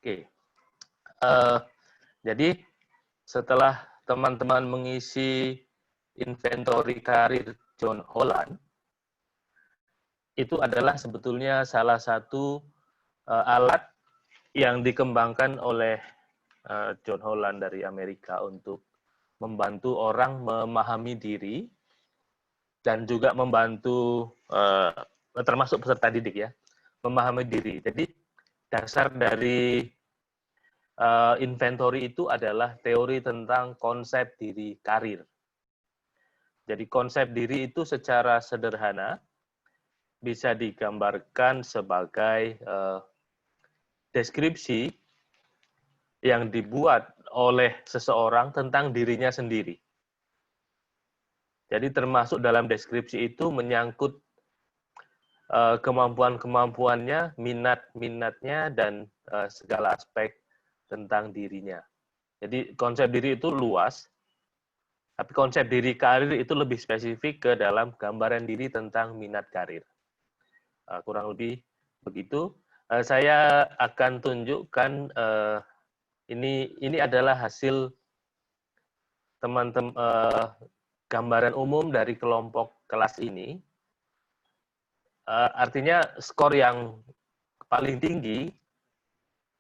Oke. Eh, jadi setelah teman-teman mengisi inventory karir John Holland, itu adalah sebetulnya salah satu alat yang dikembangkan oleh John Holland dari Amerika untuk membantu orang memahami diri dan juga membantu termasuk peserta didik ya, memahami diri. Jadi dasar dari inventory itu adalah teori tentang konsep diri karir. Jadi konsep diri itu secara sederhana bisa digambarkan sebagai deskripsi yang dibuat oleh seseorang tentang dirinya sendiri. Jadi termasuk dalam deskripsi itu menyangkut kemampuan-kemampuannya, minat-minatnya, dan segala aspek tentang dirinya. Jadi konsep diri itu luas, tapi konsep diri karir itu lebih spesifik ke dalam gambaran diri tentang minat karir. Kurang lebih begitu. Saya akan tunjukkan ini adalah hasil teman-teman gambaran umum dari kelompok kelas ini. Artinya skor yang paling tinggi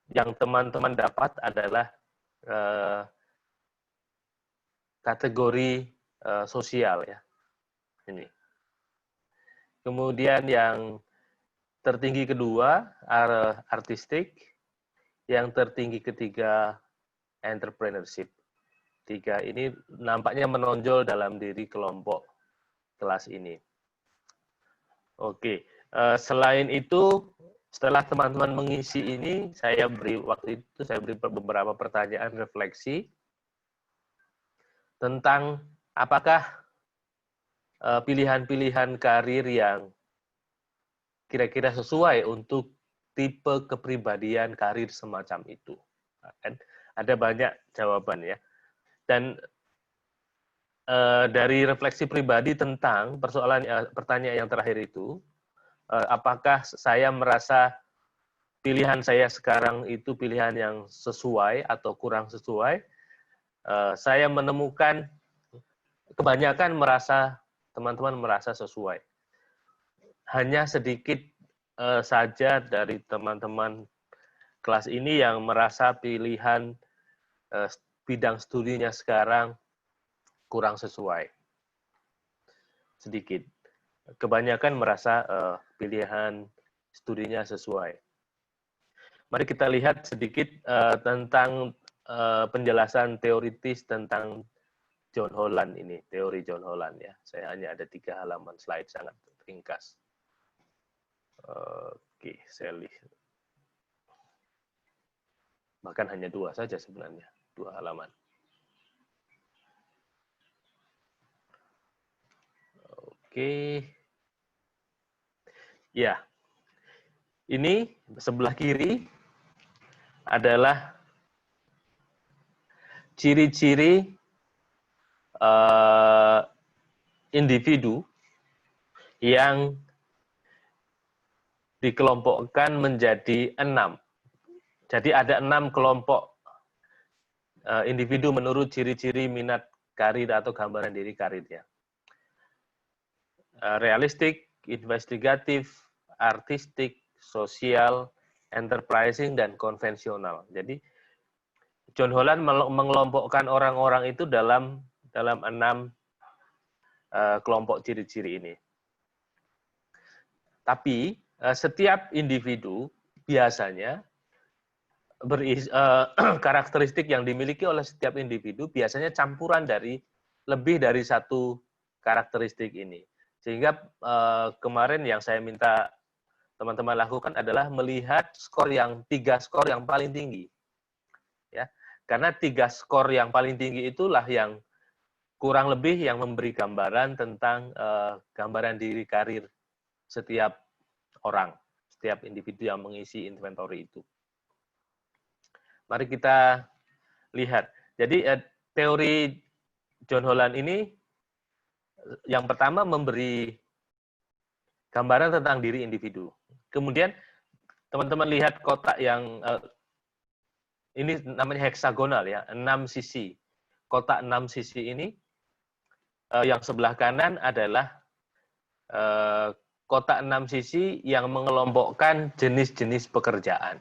yang teman-teman dapat adalah kategori sosial ya. Ini. Kemudian yang tertinggi kedua artistik, yang tertinggi ketiga entrepreneurship. Tiga ini nampaknya menonjol dalam diri kelompok kelas ini. Oke, selain itu setelah teman-teman mengisi ini, saya beri beberapa pertanyaan refleksi tentang apakah pilihan-pilihan karir yang kira-kira sesuai untuk tipe kepribadian karir semacam itu. Ada banyak jawaban ya. Dan dari refleksi pribadi tentang pertanyaan yang terakhir itu, apakah saya merasa pilihan saya sekarang itu pilihan yang sesuai atau kurang sesuai, saya menemukan kebanyakan teman-teman merasa sesuai. Hanya sedikit saja dari teman-teman kelas ini yang merasa pilihan bidang studinya sekarang kurang sesuai. Sedikit. Kebanyakan merasa pilihan studinya sesuai. Mari kita lihat sedikit tentang penjelasan teoritis tentang John Holland ini, teori John Holland ya. Saya hanya ada 3 halaman slide sangat ringkas. Oke, saya lihat. Bahkan hanya 2 saja sebenarnya, 2 halaman. Oke. Ya. Ini sebelah kiri adalah ciri-ciri individu yang dikelompokkan menjadi 6. Jadi ada 6 kelompok individu menurut ciri-ciri minat karir atau gambaran diri karirnya. Realistik, investigatif, artistik, sosial, enterprising, dan konvensional. Jadi John Holland mengelompokkan orang-orang itu dalam 6 kelompok ciri-ciri ini. Tapi setiap individu biasanya karakteristik yang dimiliki oleh setiap individu biasanya campuran dari lebih dari satu karakteristik ini. Sehingga kemarin yang saya minta teman-teman lakukan adalah melihat 3 skor yang paling tinggi. Ya, karena 3 skor yang paling tinggi itulah yang kurang lebih yang memberi gambaran tentang gambaran diri karir setiap orang, setiap individu yang mengisi inventory itu. Mari kita lihat. Jadi teori John Holland ini yang pertama memberi gambaran tentang diri individu. Kemudian teman-teman lihat kotak yang ini namanya heksagonal ya, 6 sisi. Kotak 6 sisi ini yang sebelah kanan adalah kotak 6 sisi yang mengelompokkan jenis-jenis pekerjaan.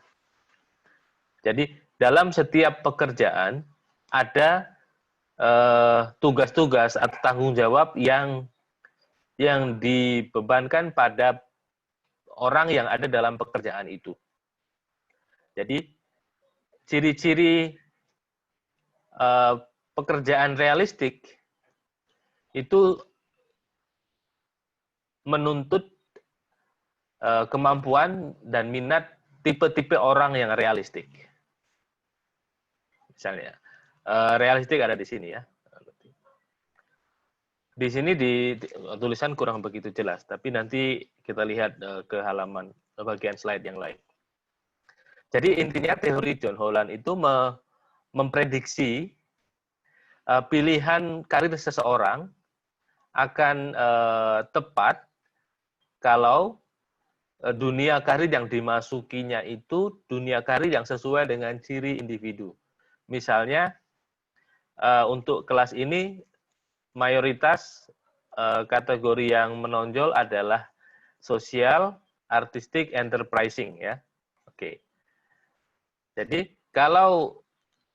Jadi dalam setiap pekerjaan ada tugas-tugas atau tanggung jawab yang dibebankan pada orang yang ada dalam pekerjaan itu. Jadi ciri-ciri pekerjaan realistik itu menuntut kemampuan dan minat tipe-tipe orang yang realistik. Misalnya, realistik ada di sini ya. Di sini di tulisan kurang begitu jelas, tapi nanti kita lihat ke halaman bagian slide yang lain. Jadi intinya teori John Holland itu memprediksi pilihan karir seseorang akan tepat kalau dunia karir yang dimasukinya itu dunia karir yang sesuai dengan ciri individu. Misalnya untuk kelas ini mayoritas kategori yang menonjol adalah sosial, artistik, enterprising ya. Oke. Jadi kalau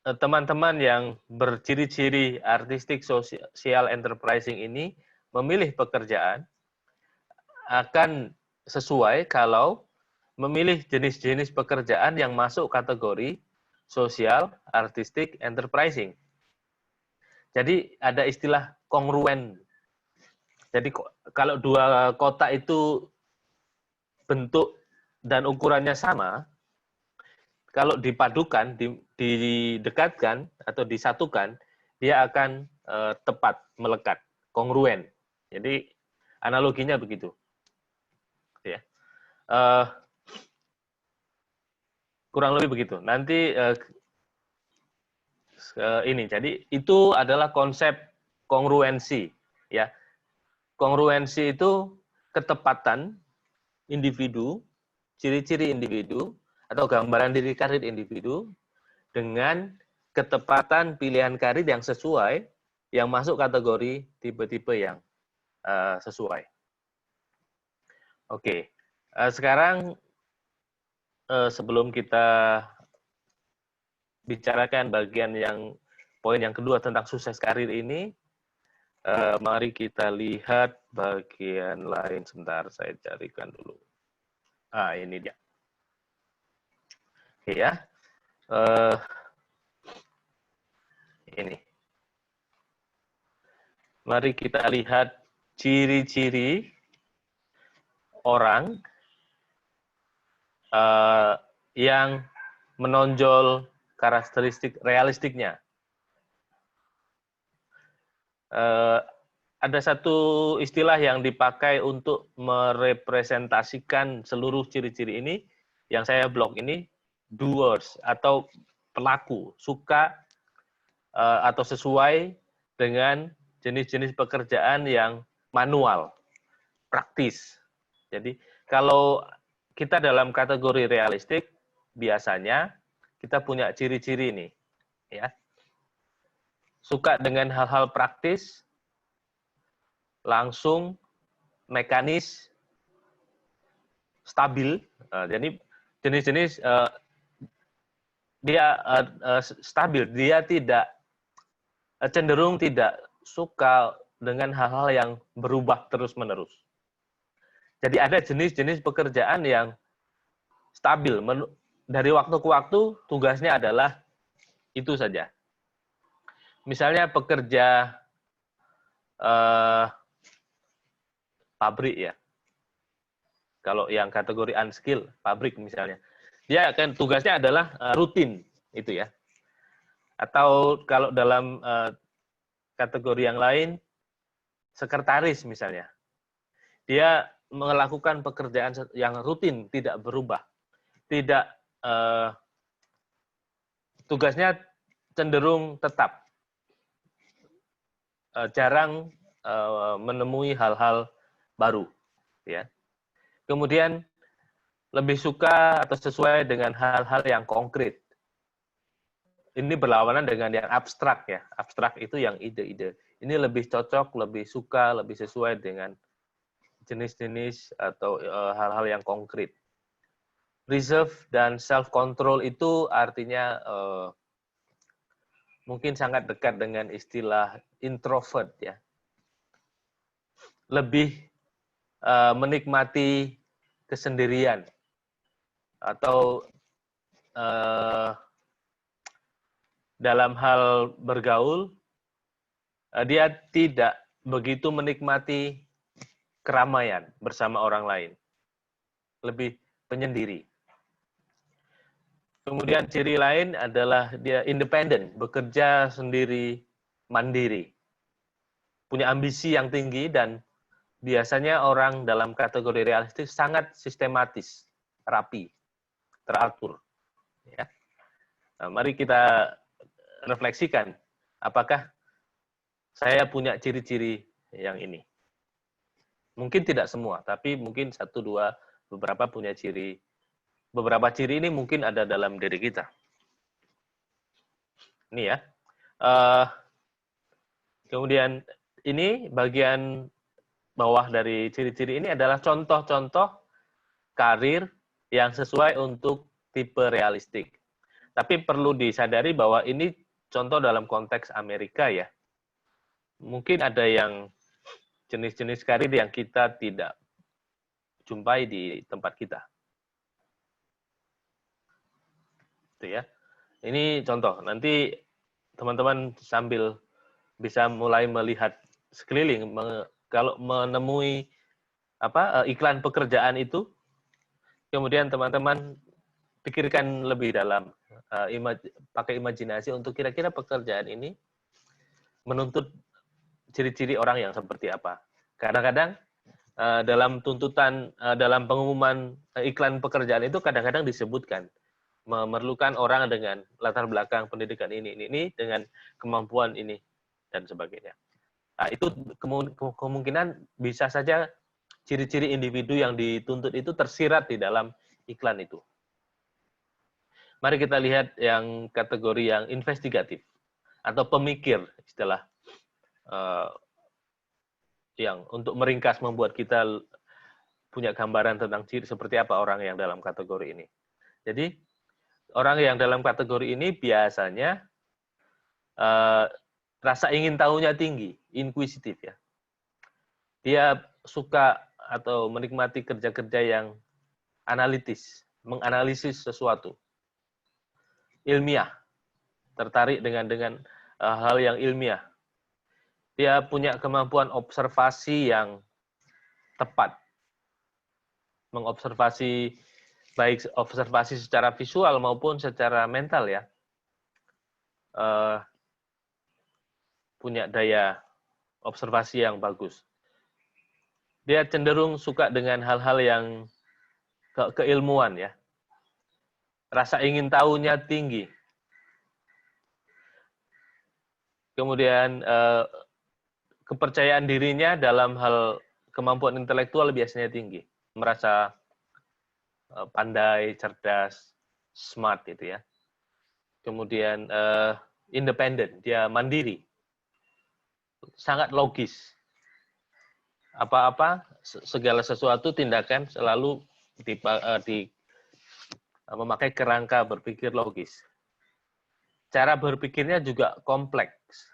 teman-teman yang berciri-ciri artistik, sosial, enterprising ini memilih pekerjaan akan sesuai kalau memilih jenis-jenis pekerjaan yang masuk kategori sosial, artistik, enterprising. Jadi ada istilah kongruen. Jadi kalau dua kotak itu bentuk dan ukurannya sama, kalau dipadukan, didekatkan atau disatukan, dia akan tepat, melekat, kongruen. Jadi analoginya begitu. Ya. Kurang lebih begitu. Nanti ini, jadi itu adalah konsep kongruensi. Ya, kongruensi itu ketepatan individu, ciri-ciri individu, atau gambaran diri karir individu dengan ketepatan pilihan karir yang sesuai, yang masuk kategori tipe-tipe yang sesuai. Oke, sekarang sebelum kita bicarakan bagian poin yang kedua tentang sukses karir ini, mari kita lihat bagian lain. Sebentar, saya carikan dulu. Ini dia. Oke ya. Ini. Mari kita lihat ciri-ciri orang yang menonjol karakteristik realistiknya. Ada satu istilah yang dipakai untuk merepresentasikan seluruh ciri-ciri ini, yang saya blok ini, doers atau pelaku, suka atau sesuai dengan jenis-jenis pekerjaan yang manual, praktis. Jadi kalau kita dalam kategori realistik, biasanya kita punya ciri-ciri ini, ya. Suka dengan hal-hal praktis, langsung, mekanis, stabil. Jadi jenis-jenis dia stabil, dia tidak cenderung tidak suka dengan hal-hal yang berubah terus-menerus. Jadi ada jenis-jenis pekerjaan yang stabil. Dari waktu ke waktu, tugasnya adalah itu saja. Misalnya pekerja pabrik ya. Kalau yang kategori unskill, pabrik misalnya. Dia akan tugasnya adalah rutin, itu ya. Atau kalau dalam kategori yang lain, sekretaris misalnya. Dia melakukan pekerjaan yang rutin, tidak berubah. Tidak, tugasnya cenderung tetap. Jarang menemui hal-hal baru. Ya. Kemudian lebih suka atau sesuai dengan hal-hal yang konkret. ini berlawanan dengan yang abstrak ya. Abstrak itu yang ide-ide. Ini lebih cocok, lebih suka, lebih sesuai dengan jenis-jenis atau hal-hal yang konkret. Reserve dan self-control itu artinya mungkin sangat dekat dengan istilah introvert ya. Lebih menikmati kesendirian atau dalam hal bergaul dia tidak begitu menikmati keramaian bersama orang lain, lebih penyendiri. Kemudian ciri lain adalah dia independen, bekerja sendiri, mandiri, punya ambisi yang tinggi, dan biasanya orang dalam kategori realistis sangat sistematis, rapi, teratur. Ya. Nah, mari kita refleksikan, apakah saya punya ciri-ciri yang ini? Mungkin tidak semua, tapi mungkin satu, dua, beberapa punya ciri. Beberapa ciri ini mungkin ada dalam diri kita. Ini ya. Kemudian ini bagian bawah dari ciri-ciri ini adalah contoh-contoh karir yang sesuai untuk tipe realistik. Tapi perlu disadari bahwa ini contoh dalam konteks Amerika ya. Mungkin ada yang jenis-jenis karir yang kita tidak jumpai di tempat kita. Itu ya. Ini contoh. Nanti teman-teman sambil bisa mulai melihat sekeliling, kalau menemui iklan pekerjaan itu, kemudian teman-teman pikirkan lebih dalam, pakai imajinasi untuk kira-kira pekerjaan ini menuntut ciri-ciri orang yang seperti apa. Kadang-kadang dalam tuntutan, dalam pengumuman iklan pekerjaan itu kadang-kadang disebutkan memerlukan orang dengan latar belakang pendidikan ini, dengan kemampuan ini, dan sebagainya. Nah, itu kemungkinan bisa saja ciri-ciri individu yang dituntut itu tersirat di dalam iklan itu. Mari kita lihat yang kategori yang investigatif atau pemikir, istilah yang untuk meringkas membuat kita punya gambaran tentang ciri seperti apa orang yang dalam kategori ini. Jadi orang yang dalam kategori ini biasanya rasa ingin tahunya tinggi, inkuisitif ya. Dia suka atau menikmati kerja-kerja yang analitis, menganalisis sesuatu, ilmiah, tertarik dengan hal yang ilmiah. Dia punya kemampuan observasi yang tepat, mengobservasi baik observasi secara visual maupun secara mental ya. Punya daya observasi yang bagus. Dia cenderung suka dengan hal-hal yang keilmuan ya. Rasa ingin tahunya tinggi. Kemudian kepercayaan dirinya dalam hal kemampuan intelektual biasanya tinggi. Merasa pandai, cerdas, smart gitu ya. Kemudian independen, dia mandiri. Sangat logis. Apa-apa, segala sesuatu tindakan selalu memakai kerangka berpikir logis. Cara berpikirnya juga kompleks.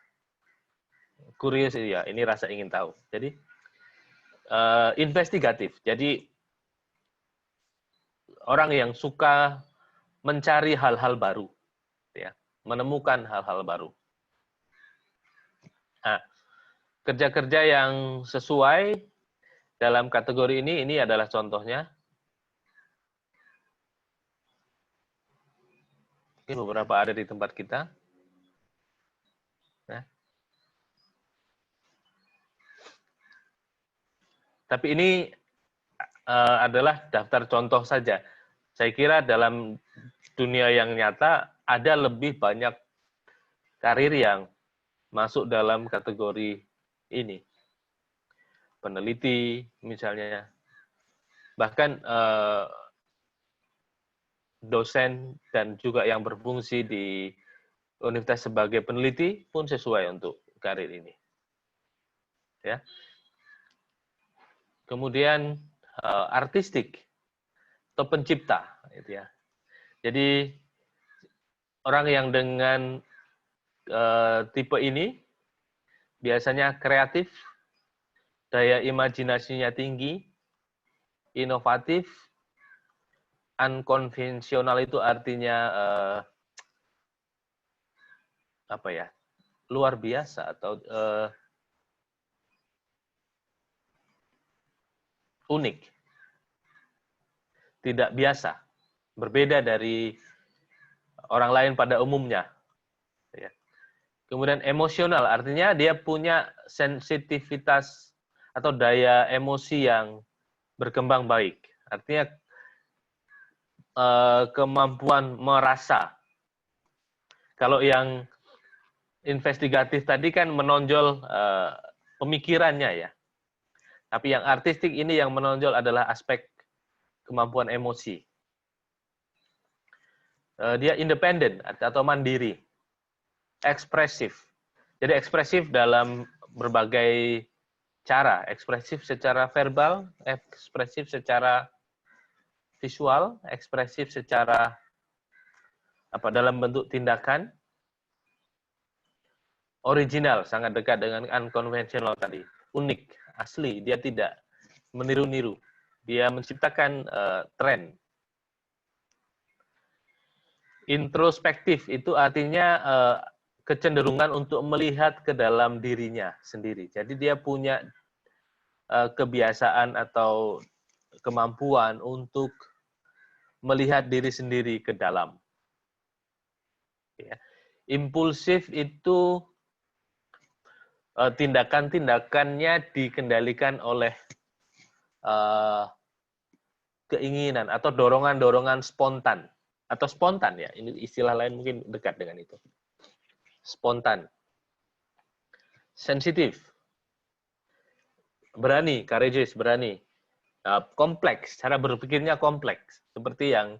Curious ya, ini rasa ingin tahu. Jadi investigatif. Jadi orang yang suka mencari hal-hal baru, ya, menemukan hal-hal baru. Nah, kerja-kerja yang sesuai dalam kategori ini adalah contohnya. Ini beberapa ada di tempat kita. Nah. Tapi ini adalah daftar contoh saja. Saya kira dalam dunia yang nyata ada lebih banyak karir yang masuk dalam kategori ini. Peneliti misalnya. Bahkan dosen dan juga yang berfungsi di universitas sebagai peneliti pun sesuai untuk karir ini. Ya. Kemudian artistik atau pencipta, gitu ya. Jadi orang yang dengan tipe ini biasanya kreatif, daya imajinasinya tinggi, inovatif, unkonvensional itu artinya apa ya, luar biasa atau unik, tidak biasa, berbeda dari orang lain pada umumnya. Ya. Kemudian emosional, artinya dia punya sensitivitas atau daya emosi yang berkembang baik. Artinya kemampuan merasa. Kalau yang investigatif tadi kan menonjol pemikirannya ya. Tapi yang artistik ini yang menonjol adalah aspek kemampuan emosi. Dia independen atau mandiri. Ekspresif. Jadi ekspresif dalam berbagai cara. Ekspresif secara verbal, ekspresif secara visual, ekspresif secara dalam bentuk tindakan. Original, sangat dekat dengan unconventional tadi. Unik, asli, dia tidak meniru-niru. Dia menciptakan tren. Introspektif itu artinya kecenderungan untuk melihat ke dalam dirinya sendiri. Jadi dia punya kebiasaan atau kemampuan untuk melihat diri sendiri ke dalam. Ya. Impulsif itu tindakan-tindakannya dikendalikan oleh keinginan atau dorongan-dorongan spontan. Atau spontan ya, ini istilah lain mungkin dekat dengan itu. Spontan. Sensitif. Berani, courageous, berani. Kompleks, cara berpikirnya kompleks. Seperti yang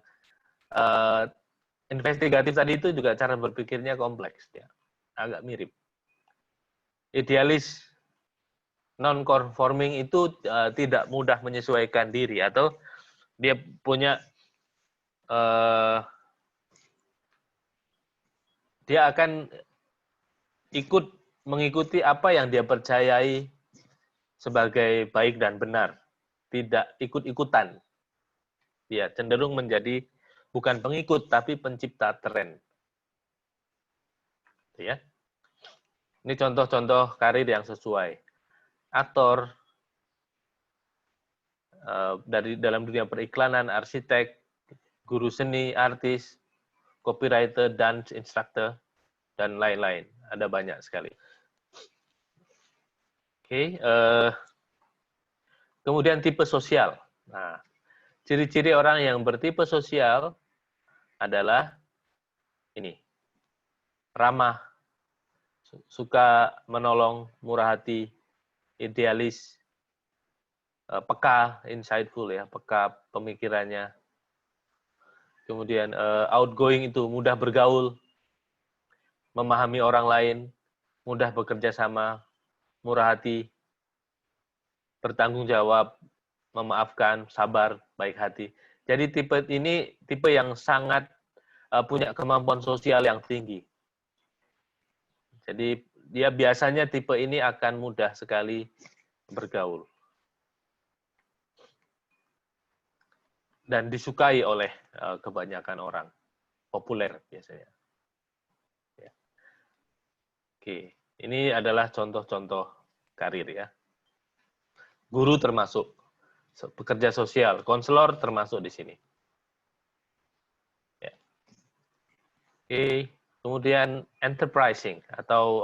investigatif tadi itu juga cara berpikirnya kompleks. Ya. Agak mirip. Idealis, non-conforming itu tidak mudah menyesuaikan diri atau dia punya dia akan mengikuti apa yang dia percayai sebagai baik dan benar, tidak ikut-ikutan. Dia cenderung menjadi bukan pengikut tapi pencipta tren. Ya. Ini contoh-contoh karir yang sesuai. Aktor, dari dalam dunia periklanan, arsitek, guru seni, artis, copywriter, dance instructor, dan lain-lain. Ada banyak sekali. Oke, kemudian tipe sosial. Nah, ciri-ciri orang yang bertipe sosial adalah ini, ramah, suka menolong, murah hati, idealis, peka, insightful ya, peka pemikirannya. Kemudian outgoing itu mudah bergaul, memahami orang lain, mudah bekerja sama, murah hati, bertanggung jawab, memaafkan, sabar, baik hati. Jadi tipe ini tipe yang sangat punya kemampuan sosial yang tinggi. Jadi dia biasanya tipe ini akan mudah sekali bergaul. Dan disukai oleh kebanyakan orang. Populer biasanya. Ya. Oke, ini adalah contoh-contoh karir ya. Guru termasuk, pekerja sosial, konselor termasuk di sini. Ya. Oke, kemudian enterprising atau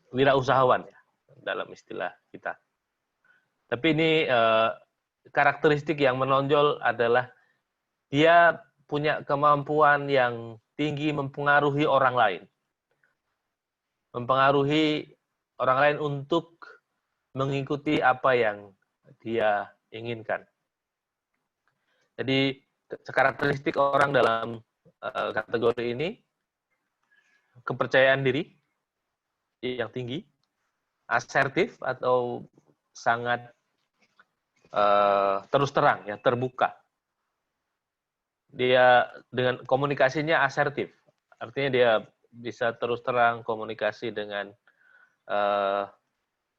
wirausahawan ya, dalam istilah kita. Tapi ini karakteristik yang menonjol adalah dia punya kemampuan yang tinggi mempengaruhi orang lain. Mempengaruhi orang lain untuk mengikuti apa yang dia inginkan. Jadi karakteristik orang dalam kategori ini kepercayaan diri yang tinggi, asertif atau sangat terus terang, ya, terbuka. Dia dengan komunikasinya asertif, artinya dia bisa terus terang komunikasi dengan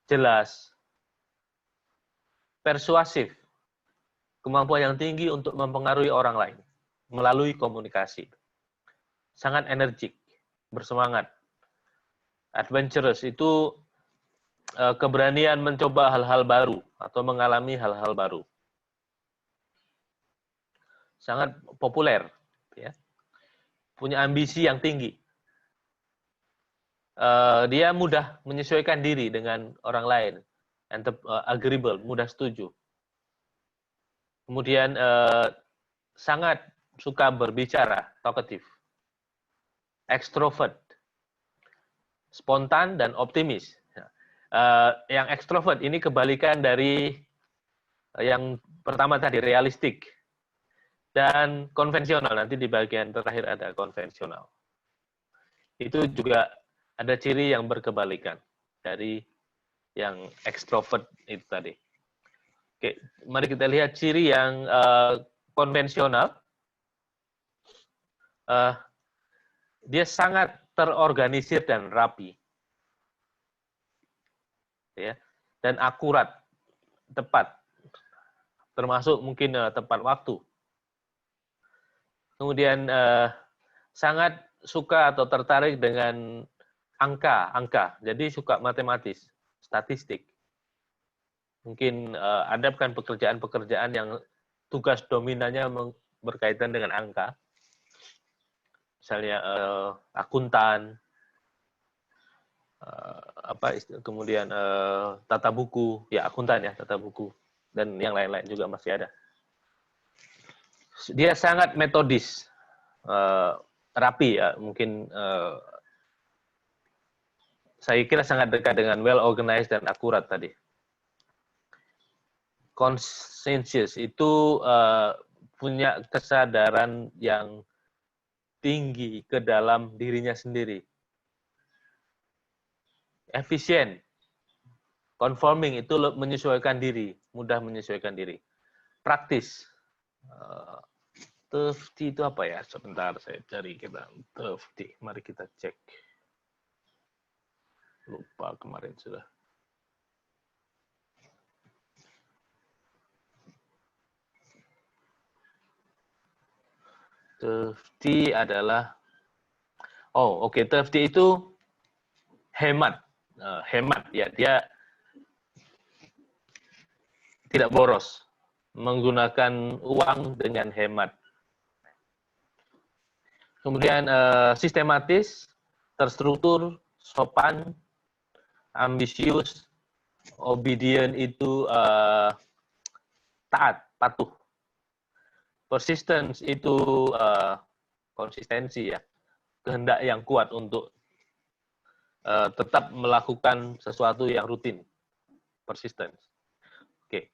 jelas, persuasif, kemampuan yang tinggi untuk mempengaruhi orang lain melalui komunikasi, sangat energik, bersemangat, adventurous itu keberanian mencoba hal-hal baru atau mengalami hal-hal baru, sangat populer, ya, punya ambisi yang tinggi. Dia mudah menyesuaikan diri dengan orang lain, agreeable, mudah setuju. Kemudian sangat suka berbicara, talkative, extrovert, spontan dan optimis. Yang extrovert ini kebalikan dari yang pertama tadi, realistik dan konvensional. Nanti di bagian terakhir ada konvensional. Itu juga ada ciri yang berkebalikan dari yang ekstrovert itu tadi. Oke, mari kita lihat ciri yang konvensional. Dia sangat terorganisir dan rapi, ya, dan akurat, tepat, termasuk mungkin tepat waktu. Kemudian sangat suka atau tertarik dengan angka, jadi suka matematis, statistik. Mungkin ada kan pekerjaan-pekerjaan yang tugas dominannya berkaitan dengan angka, misalnya akuntan, kemudian tata buku, ya akuntan ya, tata buku, dan yang lain-lain juga masih ada. Dia sangat metodis, rapi ya, mungkin saya kira sangat dekat dengan well organized dan akurat tadi. Conscientious itu punya kesadaran yang tinggi ke dalam dirinya sendiri. Efisien, conforming itu menyesuaikan diri, mudah menyesuaikan diri. Praktis, thrifty itu apa ya? Sebentar saya cari kita. Thrifty, mari kita cek. Lupa kemarin sudah. Thrifty adalah, thrifty itu hemat, ya, dia tidak boros, menggunakan uang dengan hemat. Kemudian sistematis, terstruktur, sopan, ambisius, obedient itu taat, patuh. Persistence itu konsistensi ya, kehendak yang kuat untuk tetap melakukan sesuatu yang rutin, persistence. Oke,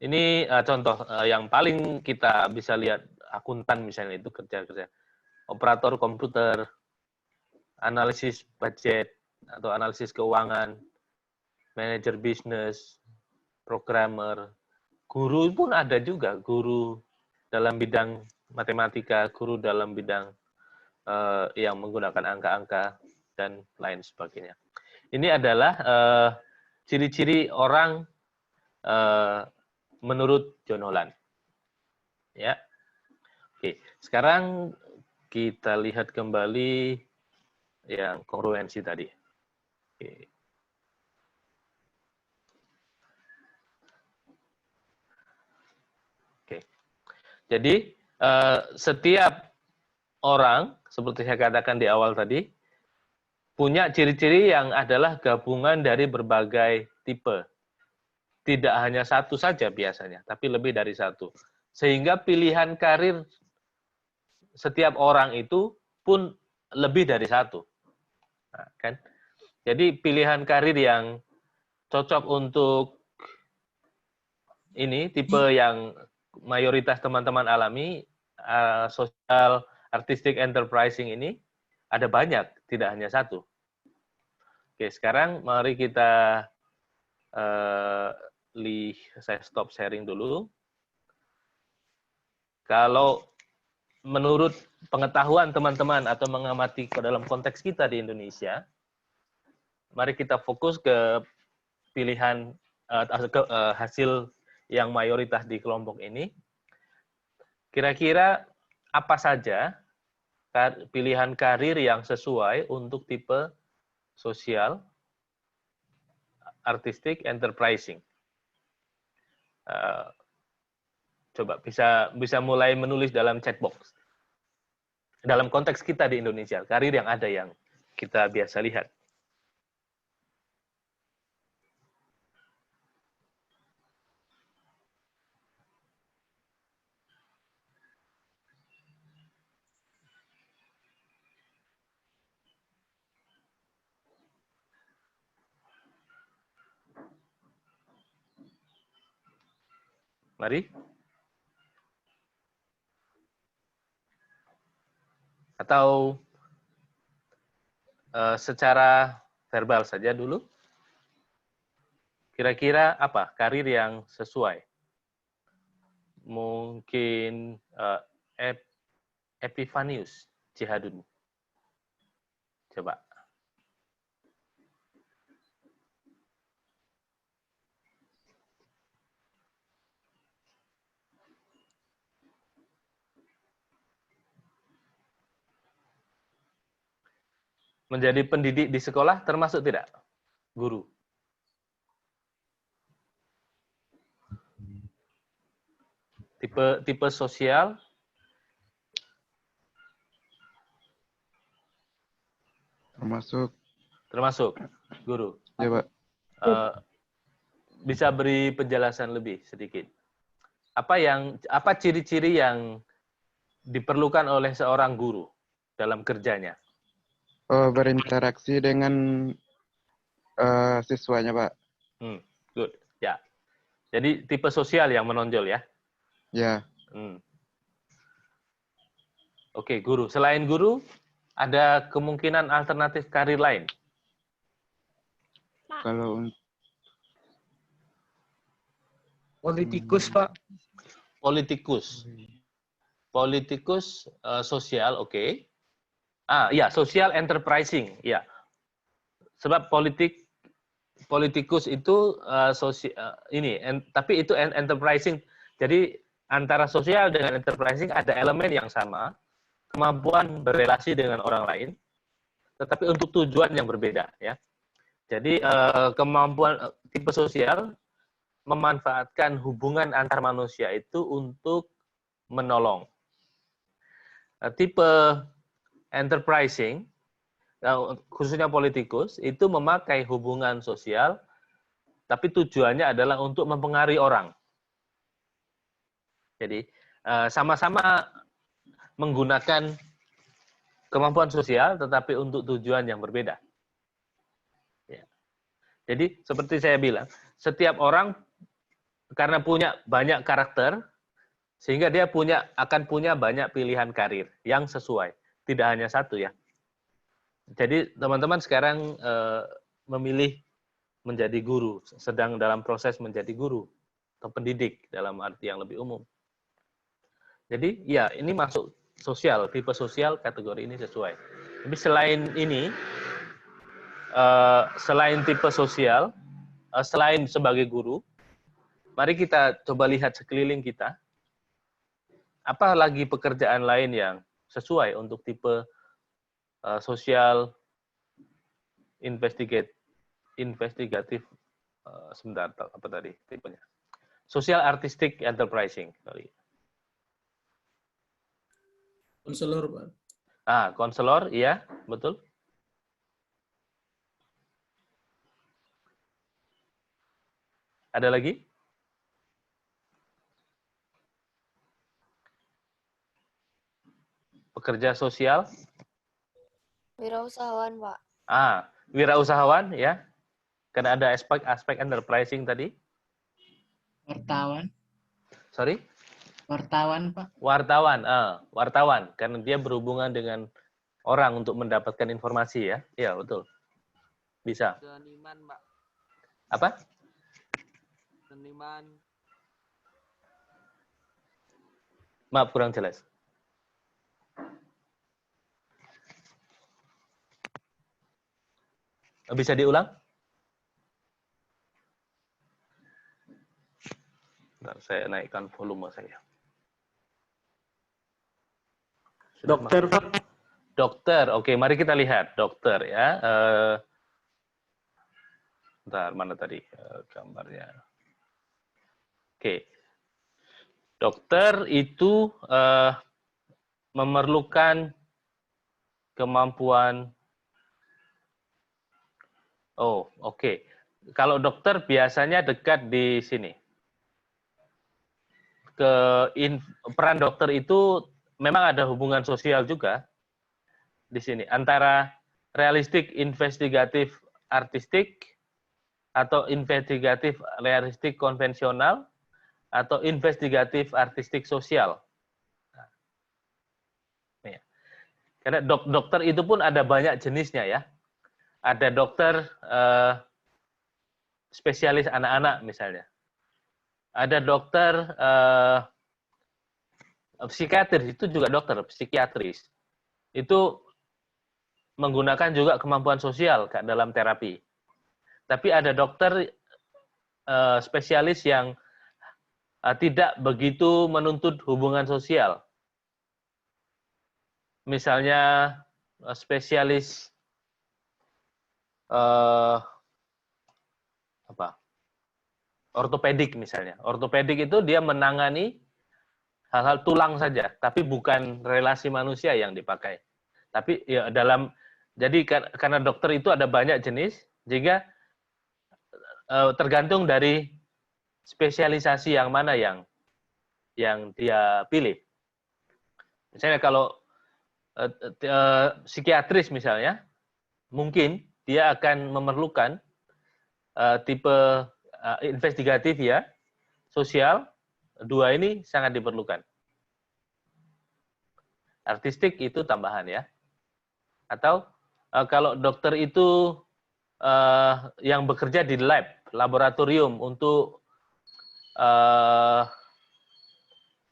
ini contoh yang paling kita bisa lihat, akuntan misalnya itu kerja-kerja, operator komputer, analisis budget atau analisis keuangan, manajer bisnis, programmer, guru pun ada juga, guru dalam bidang matematika, guru dalam bidang yang menggunakan angka-angka, dan lain sebagainya. Ini adalah ciri-ciri orang menurut John Holland. Ya. Oke, sekarang kita lihat kembali yang kongruensi tadi. Oke. Oke. Jadi setiap orang, seperti saya katakan di awal tadi, punya ciri-ciri yang adalah gabungan dari berbagai tipe. Tidak hanya satu saja biasanya, tapi lebih dari satu. Sehingga pilihan karir setiap orang itu pun lebih dari satu. Nah, kan? Jadi pilihan karir yang cocok untuk ini, tipe yang mayoritas teman-teman alami, sosial, artistic enterprising ini ada banyak, tidak hanya satu. Oke, sekarang mari kita saya stop sharing dulu. Kalau menurut pengetahuan teman-teman atau mengamati ke dalam konteks kita di Indonesia, mari kita fokus ke pilihan hasil yang mayoritas di kelompok ini. Kira-kira apa saja pilihan karir yang sesuai untuk tipe sosial, artistik, enterprising? Coba bisa mulai menulis dalam chat box. Dalam konteks kita di Indonesia, karir yang ada yang kita biasa lihat. Mari. Atau secara verbal saja dulu. Kira-kira apa karir yang sesuai? Mungkin Epifanius Jihadun. Coba. Menjadi pendidik di sekolah termasuk tidak? Guru. Tipe sosial. Termasuk guru. Ya, Pak. Bisa beri penjelasan lebih sedikit. Apa ciri-ciri yang diperlukan oleh seorang guru dalam kerjanya? Berinteraksi dengan siswanya, Pak. Good. Ya. Jadi tipe sosial yang menonjol ya? Ya. Oke, guru. Selain guru, ada kemungkinan alternatif karir lain? Kalau politikus, Pak. Politikus sosial, oke. Ya, social enterprising, ya. Sebab politikus itu tapi itu enterprising. Jadi antara sosial dengan enterprising ada elemen yang sama, kemampuan berrelasi dengan orang lain, tetapi untuk tujuan yang berbeda, ya. Jadi kemampuan tipe sosial memanfaatkan hubungan antar manusia itu untuk menolong. Tipe enterprising, khususnya politikus, itu memakai hubungan sosial, tapi tujuannya adalah untuk mempengaruhi orang. Jadi, sama-sama menggunakan kemampuan sosial, tetapi untuk tujuan yang berbeda. Ya. Jadi, seperti saya bilang, setiap orang karena punya banyak karakter, sehingga dia akan punya banyak pilihan karir yang sesuai. Tidak hanya satu ya. Jadi teman-teman sekarang memilih menjadi guru, sedang dalam proses menjadi guru atau pendidik dalam arti yang lebih umum. Jadi ya ini masuk sosial, tipe sosial kategori ini sesuai. Tapi selain ini, selain tipe sosial, selain sebagai guru, mari kita coba lihat sekeliling kita. Apa lagi pekerjaan lain yang sesuai untuk tipe sosial investigatif, sebentar, apa tadi tipenya? Social artistic enterprising. Konselor, Pak. Konselor, iya, betul. Ada lagi? Pekerja sosial? Wirausahawan, Pak. Wirausahawan, ya. Karena ada aspek enterprising tadi. Wartawan. Sorry? Wartawan, Pak. Wartawan, karena dia berhubungan dengan orang untuk mendapatkan informasi ya. Iya, betul. Bisa. Seniman, Pak. Apa? Seniman. Maaf, kurang jelas. Bisa diulang? Bentar, saya naikkan volume saya. Dokter, Pak. Dokter, oke, mari kita lihat dokter ya. Bentar, mana tadi gambarnya? Oke, dokter itu memerlukan kemampuan. Oh, oke. Kalau dokter biasanya dekat di sini. Peran dokter itu memang ada hubungan sosial juga di sini antara realistik, investigatif, artistik, atau investigatif, realistik, konvensional, atau investigatif, artistik, sosial. Nah, karena dokter itu pun ada banyak jenisnya ya. Ada dokter spesialis anak-anak misalnya. Ada dokter psikiatris, itu juga dokter psikiatris. Itu menggunakan juga kemampuan sosial dalam terapi. Tapi ada dokter spesialis yang tidak begitu menuntut hubungan sosial. Misalnya spesialis ortopedik misalnya. Ortopedik itu dia menangani hal-hal tulang saja, tapi bukan relasi manusia yang dipakai. Tapi ya jadi karena dokter itu ada banyak jenis, sehingga tergantung dari spesialisasi yang mana yang dia pilih. Misalnya kalau psikiatris misalnya, mungkin dia akan memerlukan tipe investigatif ya, sosial, dua ini sangat diperlukan. Artistik itu tambahan ya. Atau kalau dokter itu yang bekerja di laboratorium untuk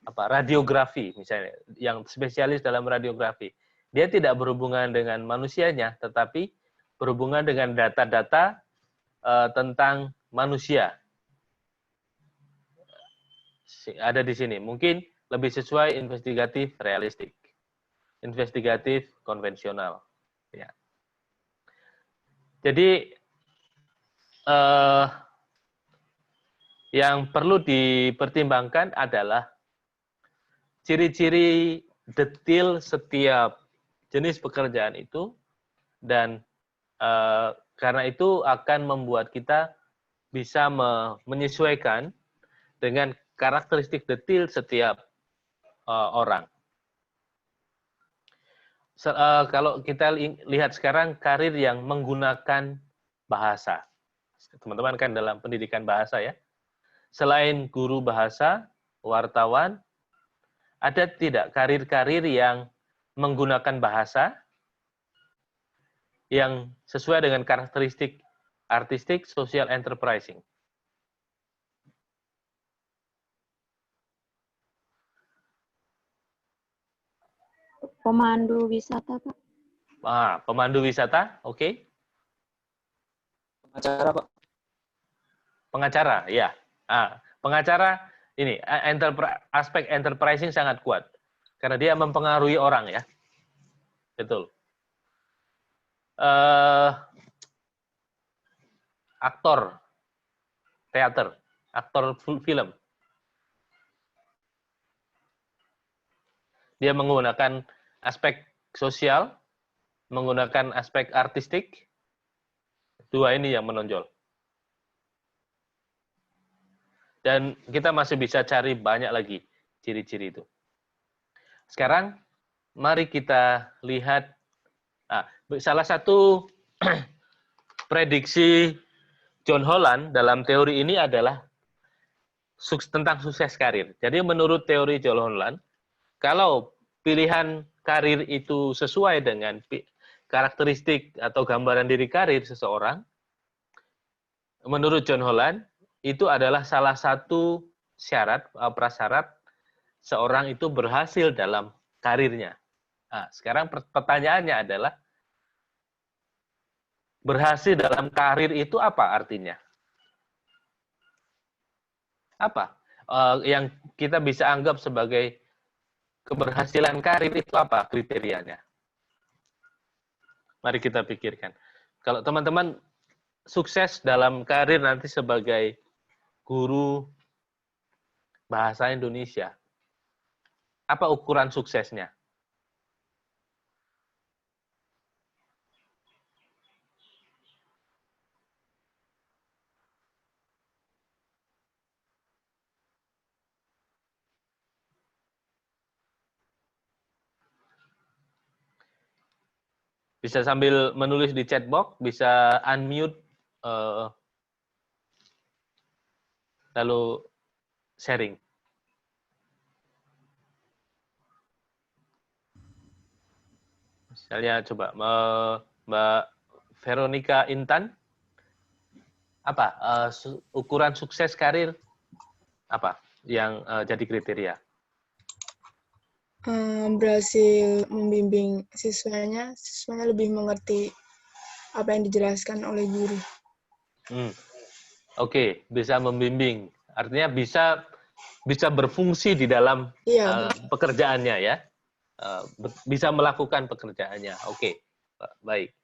radiografi misalnya, yang spesialis dalam radiografi, dia tidak berhubungan dengan manusianya, tetapi berhubungan dengan data-data tentang manusia. Ada di sini. Mungkin lebih sesuai investigatif realistik, investigatif konvensional. Ya. Jadi yang perlu dipertimbangkan adalah ciri-ciri detail setiap jenis pekerjaan itu, dan karena itu akan membuat kita bisa menyesuaikan dengan karakteristik detail setiap orang. Kalau kita lihat sekarang karir yang menggunakan bahasa. Teman-teman kan dalam pendidikan bahasa ya. Selain guru bahasa, wartawan, ada tidak karir-karir yang menggunakan bahasa yang sesuai dengan karakteristik artistik, social enterprising? Pemandu wisata, Pak. Pemandu wisata, oke. Pengacara, Pak. Pengacara, ya. Pengacara ini aspek enterprising sangat kuat karena dia mempengaruhi orang ya. Betul. Aktor teater, aktor film. Dia menggunakan aspek sosial, menggunakan aspek artistik. Dua ini yang menonjol. Dan kita masih bisa cari banyak lagi ciri-ciri itu. Sekarang, mari kita lihat salah satu prediksi John Holland dalam teori ini adalah tentang sukses karir. Jadi menurut teori John Holland, kalau pilihan karir itu sesuai dengan karakteristik atau gambaran diri karir seseorang, menurut John Holland, itu adalah salah satu syarat, prasyarat seorang itu berhasil dalam karirnya. Nah, sekarang pertanyaannya adalah, berhasil dalam karir itu apa artinya? Apa yang kita bisa anggap sebagai keberhasilan karir itu apa kriterianya? Mari kita pikirkan. Kalau teman-teman sukses dalam karir nanti sebagai guru bahasa Indonesia, apa ukuran suksesnya? Bisa sambil menulis di chat box, bisa unmute, lalu sharing. Misalnya coba Mbak Veronica Intan, apa ukuran sukses karir apa yang jadi kriteria? Berhasil membimbing siswanya lebih mengerti apa yang dijelaskan oleh guru. Oke, bisa membimbing, artinya bisa berfungsi di dalam pekerjaannya ya, bisa melakukan pekerjaannya. Oke, baik.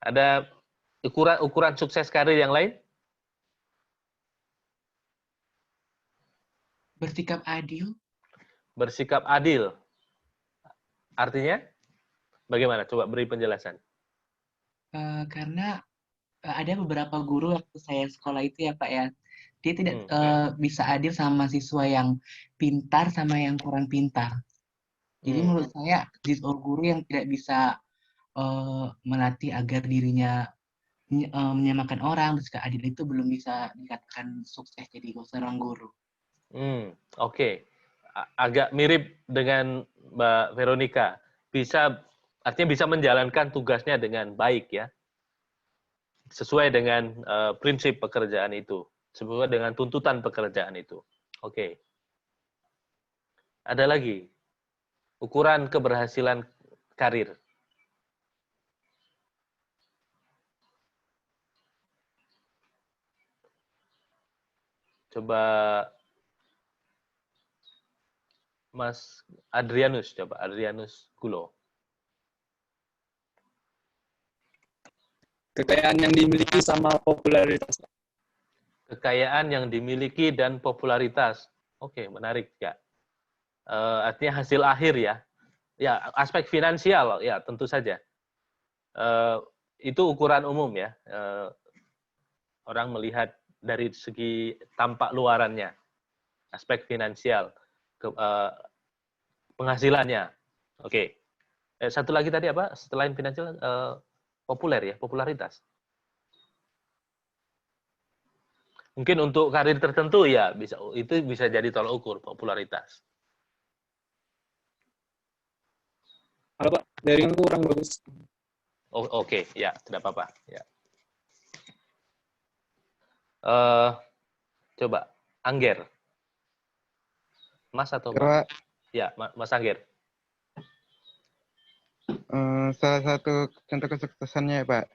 Ada ukuran sukses karir yang lain? Bersikap adil. Bersikap adil. Artinya bagaimana? Coba beri penjelasan. Karena ada beberapa guru waktu saya sekolah itu ya Pak ya, dia tidak bisa adil sama siswa yang pintar sama yang kurang pintar. Jadi menurut saya guru yang tidak bisa melatih agar dirinya menyamakan orang, bersikap adil itu belum bisa dikatakan sukses jadi seorang guru. Oke. Agak mirip dengan Mbak Veronica. Artinya bisa menjalankan tugasnya dengan baik ya. Sesuai dengan prinsip pekerjaan itu. Sesuai dengan tuntutan pekerjaan itu. Oke. Ada lagi. Ukuran keberhasilan karir. Coba Mas Adrianus, coba Adrianus Gulo. Kekayaan yang dimiliki sama popularitas. Kekayaan yang dimiliki dan popularitas. Oke, menarik ya. Artinya hasil akhir ya. Ya, aspek finansial ya tentu saja. Itu ukuran umum ya. Orang melihat dari segi tampak luarannya. Aspek finansial. Penghasilannya. Oke. Satu lagi tadi apa? Selain finansial, populer ya, popularitas. Mungkin untuk karir tertentu ya itu bisa jadi tolak ukur popularitas. Halo Pak, jaringan kurang bagus. Oke, ya tidak apa-apa. Ya. Coba Angger. Mas atau Mas? Ya, Mas Angger. Salah satu contoh kesuksesannya ya Pak.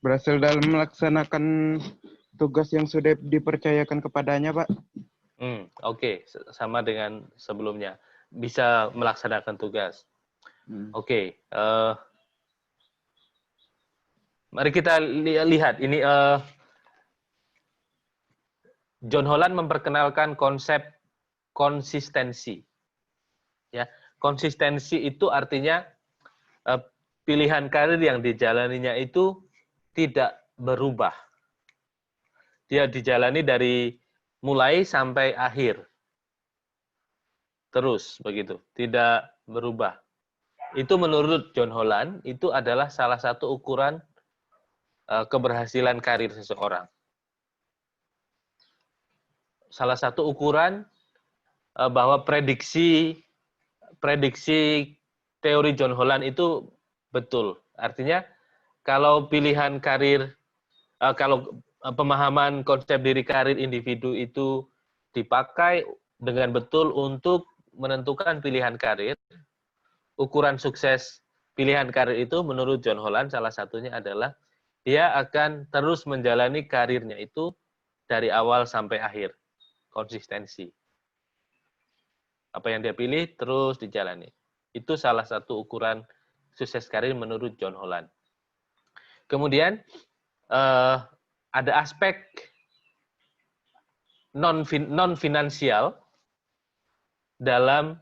Berhasil dalam melaksanakan tugas yang sudah dipercayakan kepadanya Pak. Oke, sama dengan sebelumnya. Bisa melaksanakan tugas. Oke. Mari kita lihat ini. John Holland memperkenalkan konsep konsistensi. Ya, konsistensi itu artinya pilihan karir yang dijalaninya itu tidak berubah. Dia dijalani dari mulai sampai akhir. Terus begitu, tidak berubah. Itu menurut John Holland, itu adalah salah satu ukuran keberhasilan karir seseorang. Salah satu ukuran bahwa prediksi teori John Holland itu betul. Artinya kalau pilihan karir, kalau pemahaman konsep diri karir individu itu dipakai dengan betul untuk menentukan pilihan karir, ukuran sukses pilihan karir itu menurut John Holland salah satunya adalah dia akan terus menjalani karirnya itu dari awal sampai akhir. Konsistensi. Apa yang dia pilih terus dijalani. Itu salah satu ukuran sukses karir menurut John Holland. Kemudian ada aspek non-finansial dalam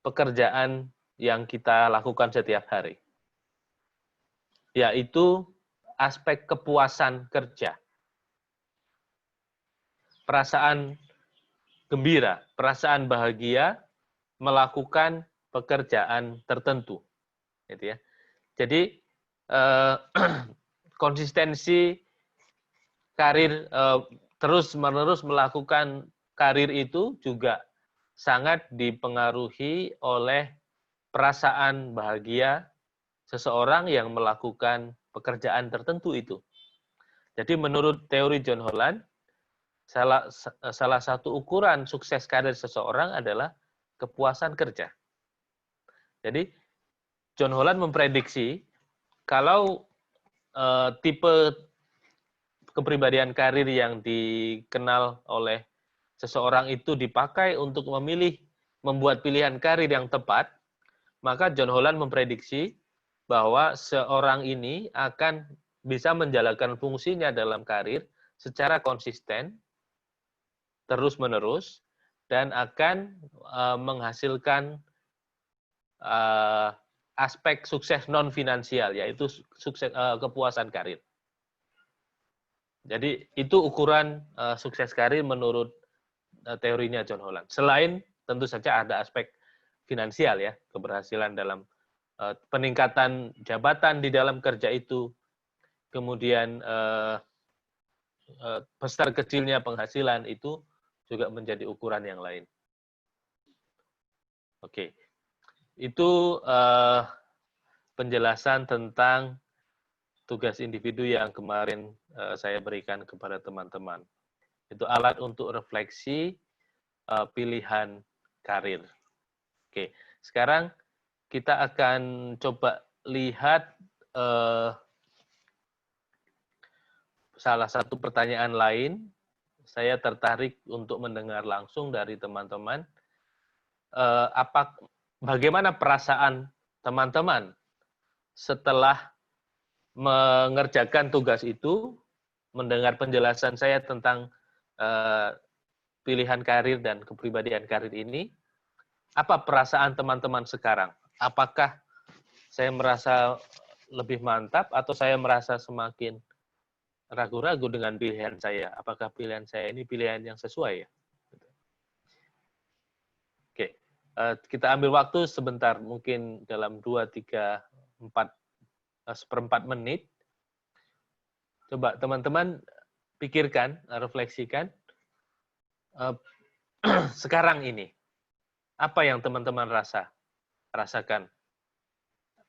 pekerjaan yang kita lakukan setiap hari. Yaitu aspek kepuasan kerja. Perasaan gembira, perasaan bahagia melakukan pekerjaan tertentu, gitu ya. Jadi konsistensi karir terus-menerus melakukan karir itu juga sangat dipengaruhi oleh perasaan bahagia seseorang yang melakukan pekerjaan tertentu itu. Jadi menurut teori John Holland, salah satu ukuran sukses karir seseorang adalah kepuasan kerja. Jadi John Holland memprediksi kalau tipe kepribadian karir yang dikenal oleh seseorang itu dipakai untuk membuat pilihan karir yang tepat, maka John Holland memprediksi bahwa seorang ini akan bisa menjalankan fungsinya dalam karir secara konsisten, terus-menerus, dan akan menghasilkan aspek sukses non-finansial, yaitu sukses kepuasan karir. Jadi itu ukuran sukses karir menurut teorinya John Holland. Selain tentu saja ada aspek finansial ya, keberhasilan dalam peningkatan jabatan di dalam kerja itu, kemudian besar kecilnya penghasilan itu juga menjadi ukuran yang lain. Oke, itu penjelasan tentang tugas individu yang kemarin saya berikan kepada teman-teman. Itu alat untuk refleksi pilihan karir. Oke, sekarang kita akan coba lihat salah satu pertanyaan lain. Saya tertarik untuk mendengar langsung dari teman-teman. Bagaimana perasaan teman-teman setelah mengerjakan tugas itu, mendengar penjelasan saya tentang pilihan karir dan kepribadian karir ini, apa perasaan teman-teman sekarang? Apakah saya merasa lebih mantap atau saya merasa semakin ragu-ragu dengan pilihan saya? Apakah pilihan saya ini pilihan yang sesuai ya? Oke, kita ambil waktu sebentar, mungkin dalam 2, 3, 4, seperempat menit. Coba teman-teman pikirkan, refleksikan, sekarang ini, apa yang teman-teman rasakan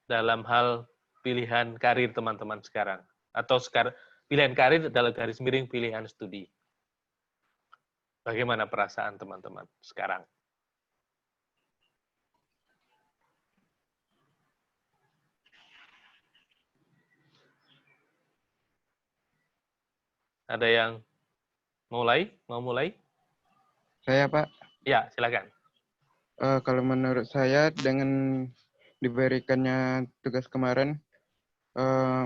dalam hal pilihan karir teman-teman sekarang? Atau pilihan karir dalam garis miring pilihan studi. Bagaimana perasaan teman-teman sekarang? Ada yang mau mulai? Saya, Pak. Ya, silakan. Kalau menurut saya, dengan diberikannya tugas kemarin,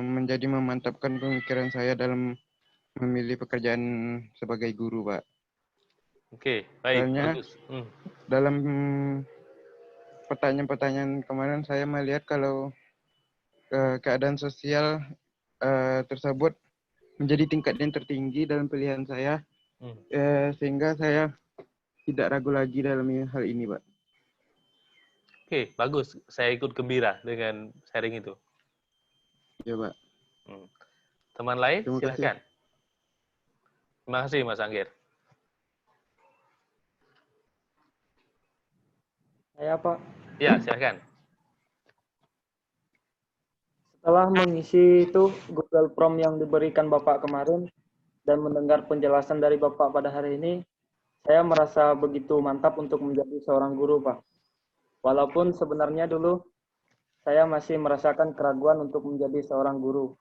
menjadi memantapkan pemikiran saya dalam memilih pekerjaan sebagai guru, Pak. Oke, baik. Soalnya, bagus. dalam pertanyaan-pertanyaan kemarin, saya melihat kalau keadaan sosial tersebut menjadi tingkat yang tertinggi dalam pilihan saya, sehingga saya tidak ragu lagi dalam hal ini, Pak. Oke, bagus. Saya ikut gembira dengan sharing itu. Ya, Pak. Teman lain, Terima kasih. silakan. Terima kasih, Mas Anggir. Saya Pak, Ya, silakan. setelah mengisi itu Google Form yang diberikan Bapak kemarin dan mendengar penjelasan dari Bapak pada hari ini, saya merasa begitu mantap untuk menjadi seorang guru, Pak. Walaupun sebenarnya dulu saya masih merasakan keraguan untuk menjadi seorang guru.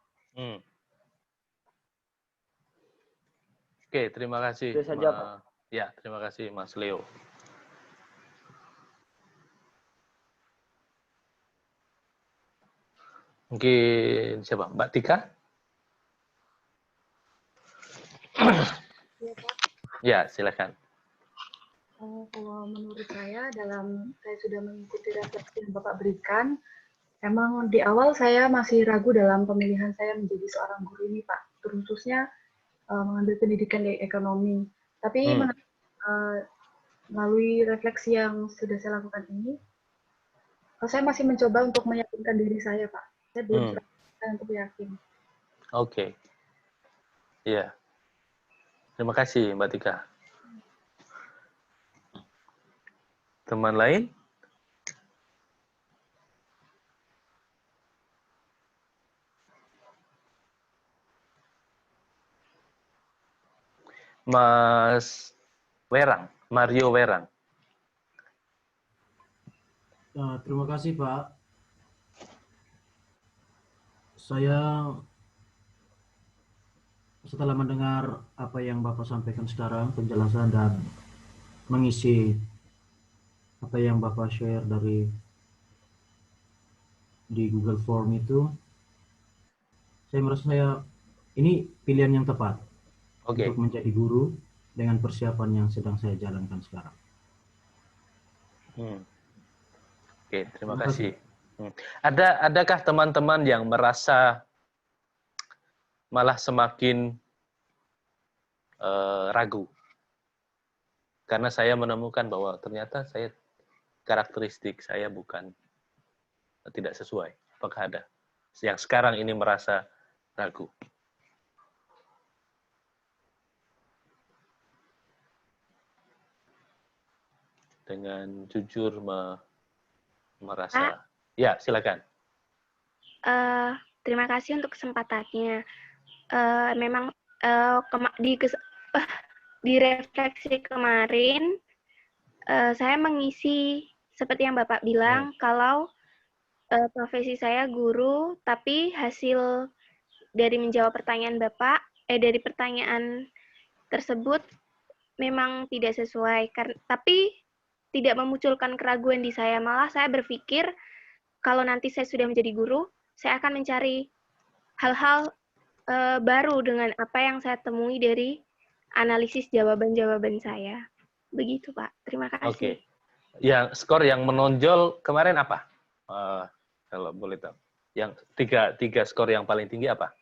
Oke, terima kasih. Itu saja, Pak. Ya, terima kasih, Mas Leo. Mungkin siapa? Mbak Tika? Ya, Pak. Ya, silakan. Kalau menurut saya, saya sudah mengikuti refleksi yang Bapak berikan, emang di awal saya masih ragu dalam pemilihan saya menjadi seorang guru ini, Pak. Khususnya mengambil pendidikan di ekonomi. Tapi melalui refleksi yang sudah saya lakukan ini, saya masih mencoba untuk meyakinkan diri saya, Pak. Saya belum selesai untuk yakin. Oke. Iya. Terima kasih, Mbak Tika. Teman lain? Mas Werang, Mario Werang. Terima kasih, Pak. Saya setelah mendengar apa yang Bapak sampaikan sekarang, penjelasan dan mengisi apa yang Bapak share di Google Form itu, saya merasa ini pilihan yang tepat untuk menjadi guru dengan persiapan yang sedang saya jalankan sekarang. Oke, terima kasih. Adakah teman-teman yang merasa malah semakin ragu? Karena saya menemukan bahwa ternyata karakteristik saya tidak sesuai. Apakah ada yang sekarang ini merasa ragu? Dengan jujur merasa. Ya, silakan. Terima kasih untuk kesempatannya. Memang di refleksi kemarin, saya mengisi seperti yang Bapak bilang, kalau profesi saya guru, tapi hasil dari menjawab pertanyaan Bapak, dari pertanyaan tersebut memang tidak sesuai. Tapi tidak memunculkan keraguan di saya, malah saya berpikir kalau nanti saya sudah menjadi guru, saya akan mencari hal-hal baru dengan apa yang saya temui dari analisis jawaban-jawaban saya. Begitu, Pak. Terima kasih. Oke. Yang skor yang menonjol kemarin apa? Kalau boleh tahu. Yang tiga skor yang paling tinggi apa?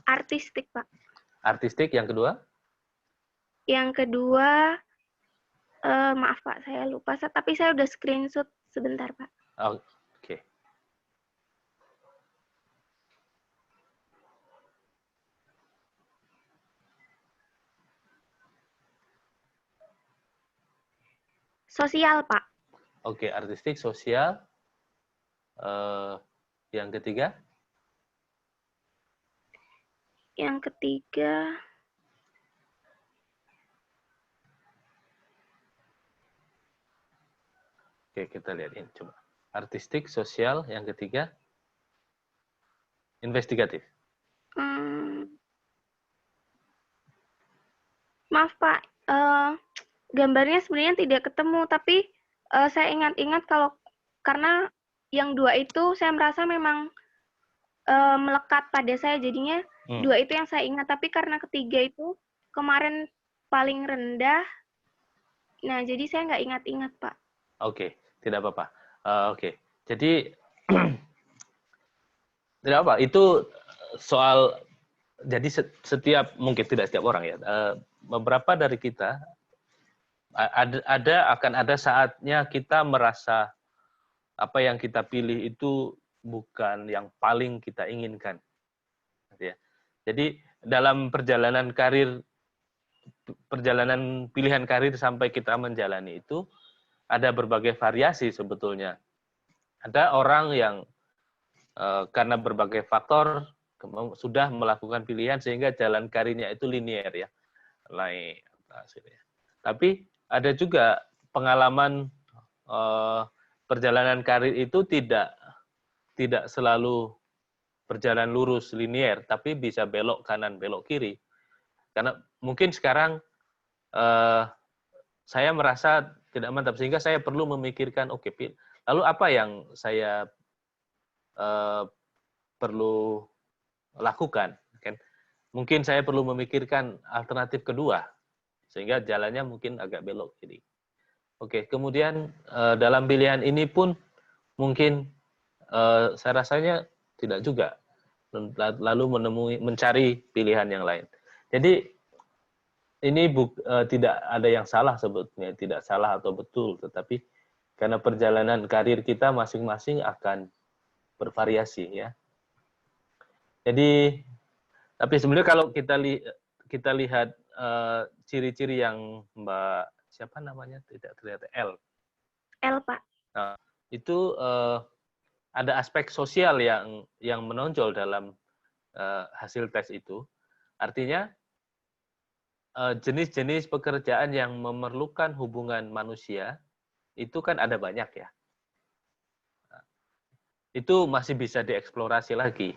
Artistik, Pak. Artistik, yang kedua? Yang kedua, maaf Pak, saya lupa. Tapi saya udah screenshot sebentar, Pak. Oke. Sosial, Pak. Oke, artistik, sosial. Yang ketiga? Yang ketiga, oke, kita lihat ini coba. Artistik, sosial, yang ketiga investigatif. Maaf Pak, gambarnya sebenarnya tidak ketemu, tapi saya ingat-ingat karena yang dua itu saya merasa memang melekat pada saya, jadinya dua itu yang saya ingat, tapi karena ketiga itu kemarin paling rendah, nah jadi saya nggak ingat-ingat Pak. Oke, tidak apa-apa. Oke, jadi tidak apa. Itu soal, jadi setiap, mungkin tidak setiap orang ya, beberapa dari kita akan ada saatnya kita merasa apa yang kita pilih itu bukan yang paling kita inginkan. Ya. Jadi dalam perjalanan pilihan karir sampai kita menjalani itu ada berbagai variasi sebetulnya. Ada orang yang karena berbagai faktor sudah melakukan pilihan sehingga jalan karirnya itu linear ya, naik hasilnya. Tapi ada juga pengalaman perjalanan karir itu tidak selalu berjalan lurus linear, tapi bisa belok kanan belok kiri. Karena mungkin sekarang saya merasa tidak mantap sehingga saya perlu memikirkan lalu apa yang saya perlu lakukan, kan? Mungkin saya perlu memikirkan alternatif kedua sehingga jalannya mungkin agak belok kiri. Kemudian dalam pilihan ini pun mungkin saya rasanya tidak juga, lalu mencari pilihan yang lain. Jadi ini tidak ada yang salah sebetulnya, tidak salah atau betul, tetapi karena perjalanan karir kita masing-masing akan bervariasi ya. Jadi tapi sebenarnya kalau kita lihat ciri-ciri yang Mbak siapa namanya tidak terlihat L Pak. Nah, itu ada aspek sosial yang menonjol dalam hasil tes itu. Artinya jenis-jenis pekerjaan yang memerlukan hubungan manusia itu kan ada banyak ya. Itu masih bisa dieksplorasi lagi.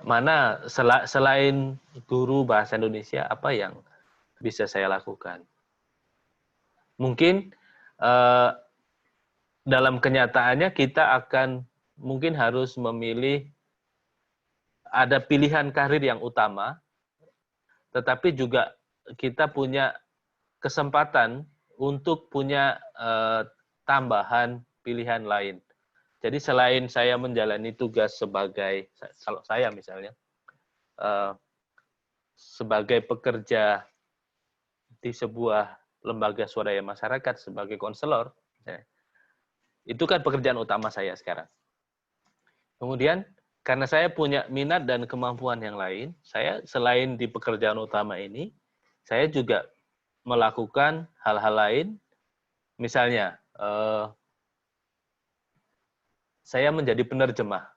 Mana selain guru bahasa Indonesia, apa yang bisa saya lakukan? Mungkin dalam kenyataannya kita akan mungkin harus memilih, ada pilihan karir yang utama, tetapi juga kita punya kesempatan untuk punya tambahan pilihan lain. Jadi selain saya menjalani tugas sebagai, kalau saya misalnya, sebagai pekerja di sebuah lembaga swadaya masyarakat sebagai konselor, itu kan pekerjaan utama saya sekarang. Kemudian karena saya punya minat dan kemampuan yang lain, saya selain di pekerjaan utama ini, saya juga melakukan hal-hal lain, misalnya saya menjadi penerjemah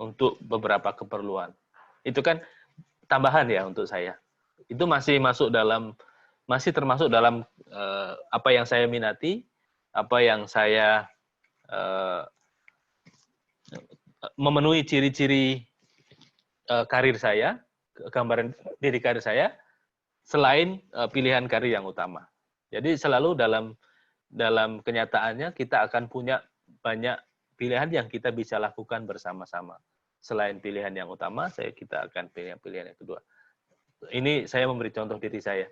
untuk beberapa keperluan. Itu kan tambahan ya untuk saya. Itu masih termasuk dalam apa yang saya minati, apa yang saya memenuhi ciri-ciri karir saya, gambaran diri karir saya, selain pilihan karir yang utama. Jadi selalu dalam kenyataannya kita akan punya banyak pilihan yang kita bisa lakukan bersama-sama. Selain pilihan yang utama, kita akan pilih pilihan yang kedua. Ini saya memberi contoh diri saya.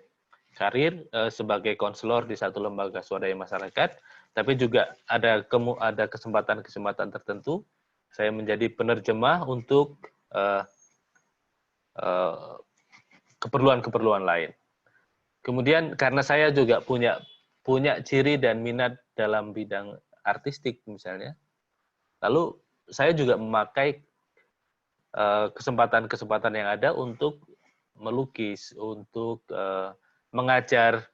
Karir sebagai konselor di satu lembaga swadaya masyarakat, tapi juga ada kesempatan-kesempatan tertentu saya menjadi penerjemah untuk keperluan-keperluan lain. Kemudian karena saya juga punya ciri dan minat dalam bidang artistik misalnya, lalu saya juga memakai kesempatan-kesempatan yang ada untuk melukis, untuk mengajar,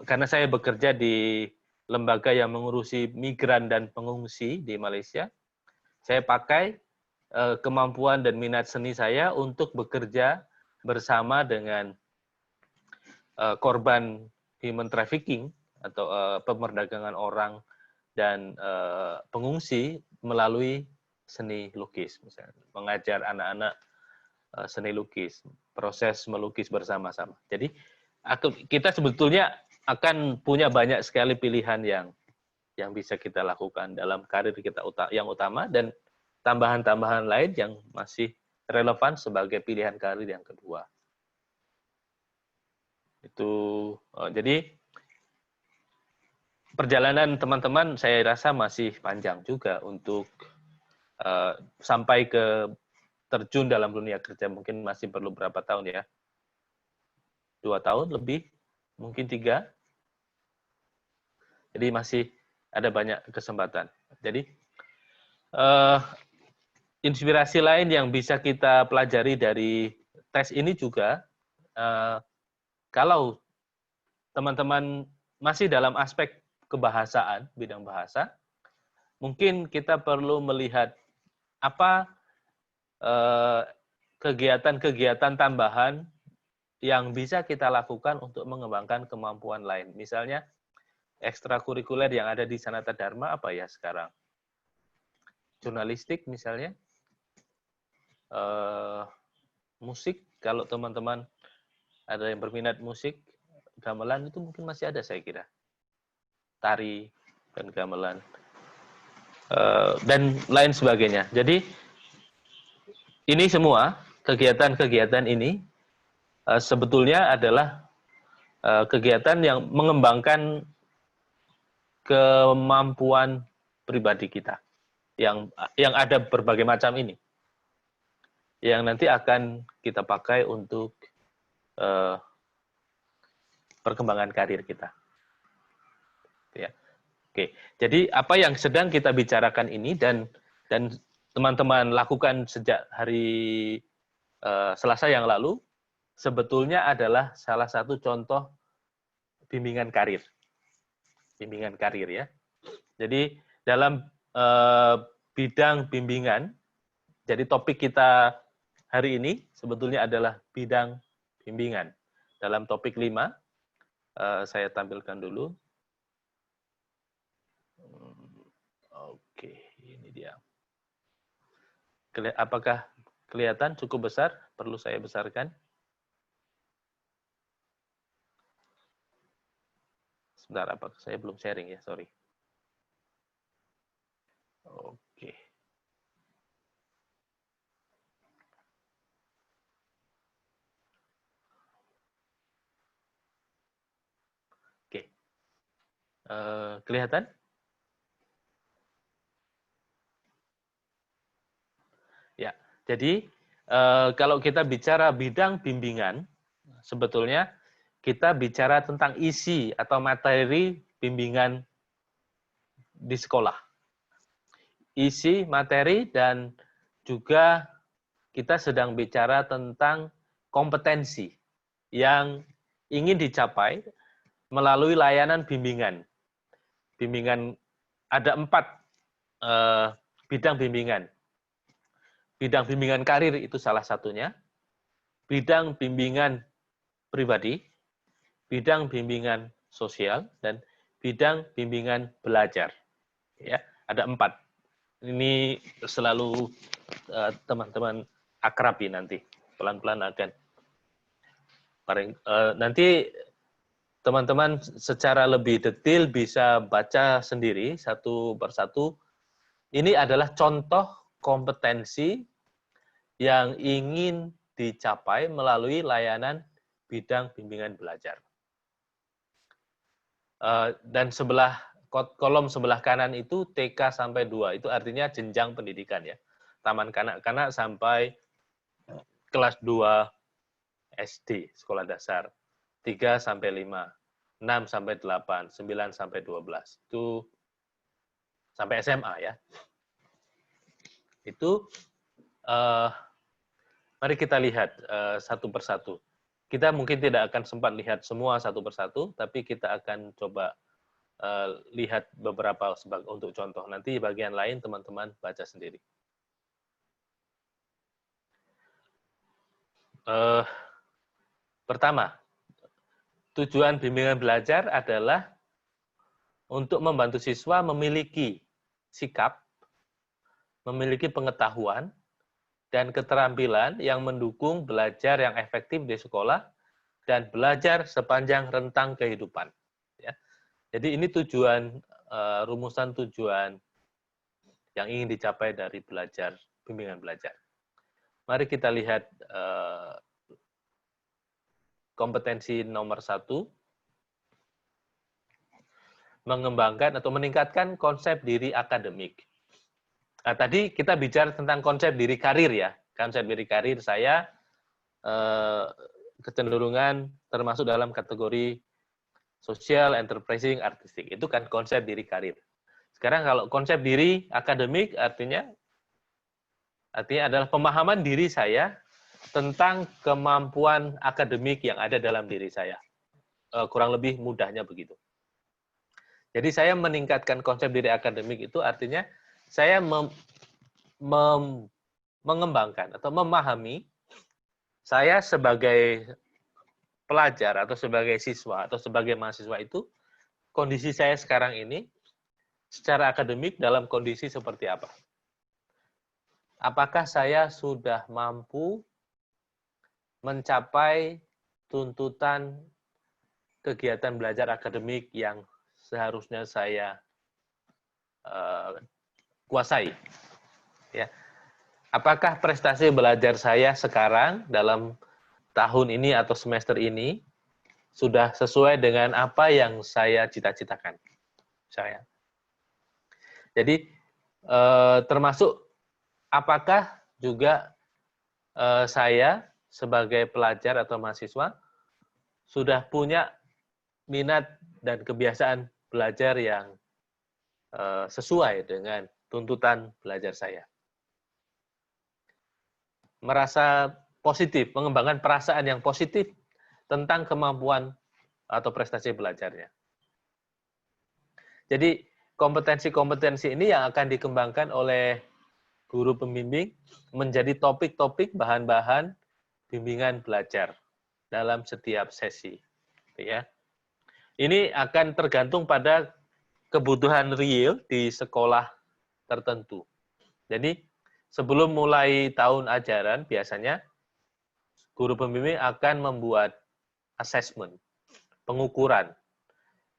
karena saya bekerja di lembaga yang mengurusi migran dan pengungsi di Malaysia, saya pakai kemampuan dan minat seni saya untuk bekerja bersama dengan korban human trafficking atau pemerdagangan orang dan pengungsi melalui seni lukis, misalnya mengajar anak-anak seni lukis, proses melukis bersama-sama. Jadi kita sebetulnya akan punya banyak sekali pilihan yang bisa kita lakukan dalam karir kita yang utama dan tambahan-tambahan lain yang masih relevan sebagai pilihan karir yang kedua. Itu jadi perjalanan teman-teman saya rasa masih panjang juga untuk sampai ke terjun dalam dunia kerja. Mungkin masih perlu berapa tahun ya? 2 tahun lebih, mungkin 3. Jadi ada banyak kesempatan. Jadi inspirasi lain yang bisa kita pelajari dari tes ini juga, kalau teman-teman masih dalam aspek kebahasaan, bidang bahasa, mungkin kita perlu melihat apa kegiatan-kegiatan tambahan yang bisa kita lakukan untuk mengembangkan kemampuan lain. Misalnya, ekstrakurikuler yang ada di Sanata Dharma apa ya sekarang? Jurnalistik misalnya, musik, kalau teman-teman ada yang berminat musik, gamelan itu mungkin masih ada saya kira. Tari dan gamelan. Dan lain sebagainya. Jadi, ini semua, kegiatan-kegiatan ini, sebetulnya adalah kegiatan yang mengembangkan kemampuan pribadi kita. Yang ada berbagai macam ini. Yang nanti akan kita pakai untuk perkembangan karir kita. Ya. Oke, jadi apa yang sedang kita bicarakan ini dan teman-teman lakukan sejak hari Selasa yang lalu, sebetulnya adalah salah satu contoh bimbingan karir. Bimbingan karir ya. Jadi dalam bidang bimbingan, jadi topik kita hari ini sebetulnya adalah bidang bimbingan. Dalam topik 5, saya tampilkan dulu. Oke, ini dia. Apakah kelihatan cukup besar? Perlu saya besarkan? Sebentar, apakah saya belum sharing ya? Sorry. Oke. Oke. Kelihatan? Ya, jadi kalau kita bicara bidang bimbingan, sebetulnya kita bicara tentang isi atau materi bimbingan di sekolah. Isi, materi, dan juga kita sedang bicara tentang kompetensi yang ingin dicapai melalui layanan bimbingan. Bimbingan, ada 4 bidang bimbingan. Bidang bimbingan karir itu salah satunya, bidang bimbingan pribadi, bidang bimbingan sosial, dan bidang bimbingan belajar. Ya, ada 4. Ini selalu teman-teman akrabi nanti, pelan-pelan akan. Nanti teman-teman secara lebih detail bisa baca sendiri satu persatu. Ini adalah contoh kompetensi yang ingin dicapai melalui layanan bidang bimbingan belajar. Dan kolom sebelah kanan itu TK sampai 2, itu artinya jenjang pendidikan ya. Taman kanak-kanak sampai kelas 2 SD, sekolah dasar. 3 sampai 5, 6 sampai 8, 9 sampai 12. Itu sampai SMA ya. Itu mari kita lihat satu persatu. Kita mungkin tidak akan sempat lihat semua satu persatu, tapi kita akan coba lihat beberapa untuk contoh. Nanti bagian lain teman-teman baca sendiri. Pertama, tujuan bimbingan belajar adalah untuk membantu siswa memiliki sikap, memiliki pengetahuan, dan keterampilan yang mendukung belajar yang efektif di sekolah dan belajar sepanjang rentang kehidupan. Ya. Jadi ini tujuan, rumusan tujuan yang ingin dicapai dari belajar, bimbingan belajar. Mari kita lihat kompetensi nomor 1, mengembangkan atau meningkatkan konsep diri akademik. Nah, tadi kita bicara tentang konsep diri karir ya. Konsep diri karir saya kecenderungan termasuk dalam kategori social, enterprising, artistik. Itu kan konsep diri karir. Sekarang kalau konsep diri akademik artinya adalah pemahaman diri saya tentang kemampuan akademik yang ada dalam diri saya. Kurang lebih mudahnya begitu. Jadi saya meningkatkan konsep diri akademik itu artinya saya mengembangkan atau memahami saya sebagai pelajar atau sebagai siswa atau sebagai mahasiswa itu kondisi saya sekarang ini secara akademik dalam kondisi seperti apa. Apakah saya sudah mampu mencapai tuntutan kegiatan belajar akademik yang seharusnya saya kuasai? Ya. Apakah prestasi belajar saya sekarang dalam tahun ini atau semester ini sudah sesuai dengan apa yang saya cita-citakan? Jadi termasuk apakah juga saya sebagai pelajar atau mahasiswa sudah punya minat dan kebiasaan belajar yang sesuai dengan tuntutan belajar saya. Merasa positif, mengembangkan perasaan yang positif tentang kemampuan atau prestasi belajarnya. Jadi kompetensi-kompetensi ini yang akan dikembangkan oleh guru pembimbing menjadi topik-topik bahan-bahan bimbingan belajar dalam setiap sesi. Ya. Ini akan tergantung pada kebutuhan real di sekolah tertentu. Jadi sebelum mulai tahun ajaran biasanya guru pembimbing akan membuat assessment, pengukuran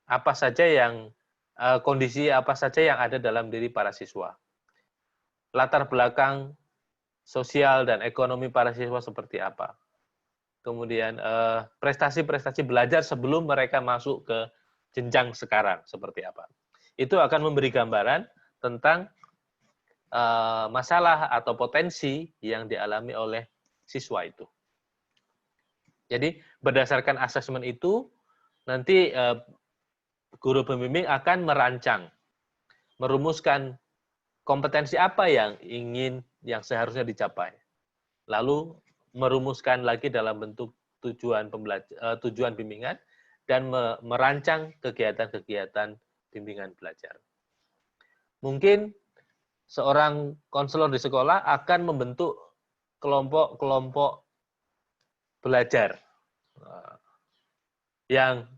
apa saja yang kondisi apa saja yang ada dalam diri para siswa. Latar belakang sosial dan ekonomi para siswa seperti apa. Kemudian prestasi-prestasi belajar sebelum mereka masuk ke jenjang sekarang seperti apa. Itu akan memberi gambaran tentang masalah atau potensi yang dialami oleh siswa itu. Jadi berdasarkan asesmen itu nanti guru pembimbing akan merancang, merumuskan kompetensi apa yang seharusnya dicapai. Lalu merumuskan lagi dalam bentuk tujuan bimbingan dan merancang kegiatan-kegiatan bimbingan belajar. Mungkin seorang konselor di sekolah akan membentuk kelompok-kelompok belajar yang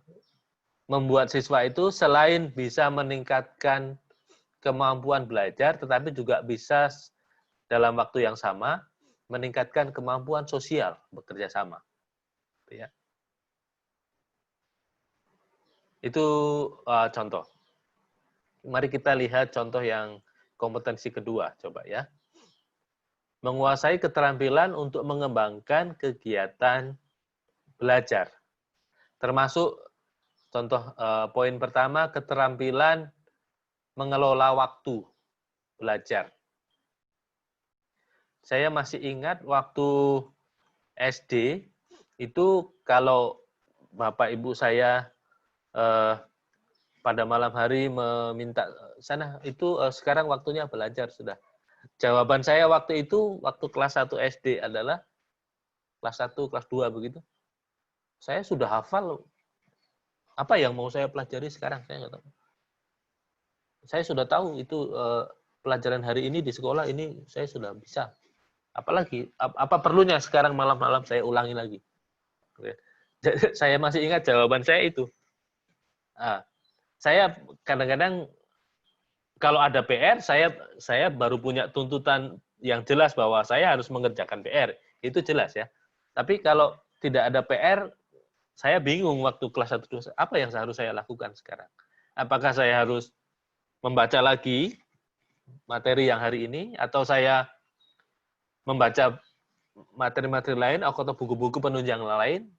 membuat siswa itu selain bisa meningkatkan kemampuan belajar, tetapi juga bisa dalam waktu yang sama meningkatkan kemampuan sosial bekerja sama. Ya. Itu contoh. Mari kita lihat contoh yang kompetensi kedua, coba ya. Menguasai keterampilan untuk mengembangkan kegiatan belajar. Termasuk contoh poin pertama, keterampilan mengelola waktu belajar. Saya masih ingat waktu SD, itu kalau Bapak Ibu saya pada malam hari meminta, sana itu sekarang waktunya belajar sudah. Jawaban saya waktu itu, waktu kelas 1 SD adalah, kelas 1, kelas 2 begitu, saya sudah hafal apa yang mau saya pelajari sekarang, saya nggak tahu. Saya sudah tahu itu pelajaran hari ini di sekolah ini saya sudah bisa. Apalagi apa perlunya sekarang malam-malam saya ulangi lagi. Saya masih ingat jawaban saya itu. Saya kadang-kadang kalau ada PR saya baru punya tuntutan yang jelas bahwa saya harus mengerjakan PR. Itu jelas ya. Tapi kalau tidak ada PR, saya bingung waktu kelas 1 apa yang harus saya lakukan sekarang. Apakah saya harus membaca lagi materi yang hari ini, atau saya membaca materi-materi lain atau buku-buku penunjang lain.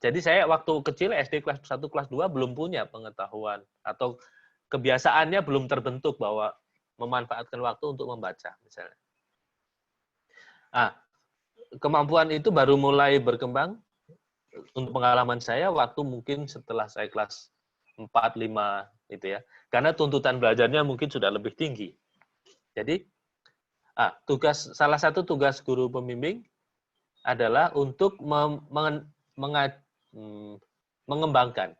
Jadi saya waktu kecil SD kelas 1, kelas 2 belum punya pengetahuan atau kebiasaannya belum terbentuk bahwa memanfaatkan waktu untuk membaca misalnya. Kemampuan itu baru mulai berkembang untuk pengalaman saya waktu mungkin setelah saya kelas 4, 5 gitu ya. Karena tuntutan belajarnya mungkin sudah lebih tinggi. Jadi salah satu tugas guru pembimbing adalah untuk mengembangkan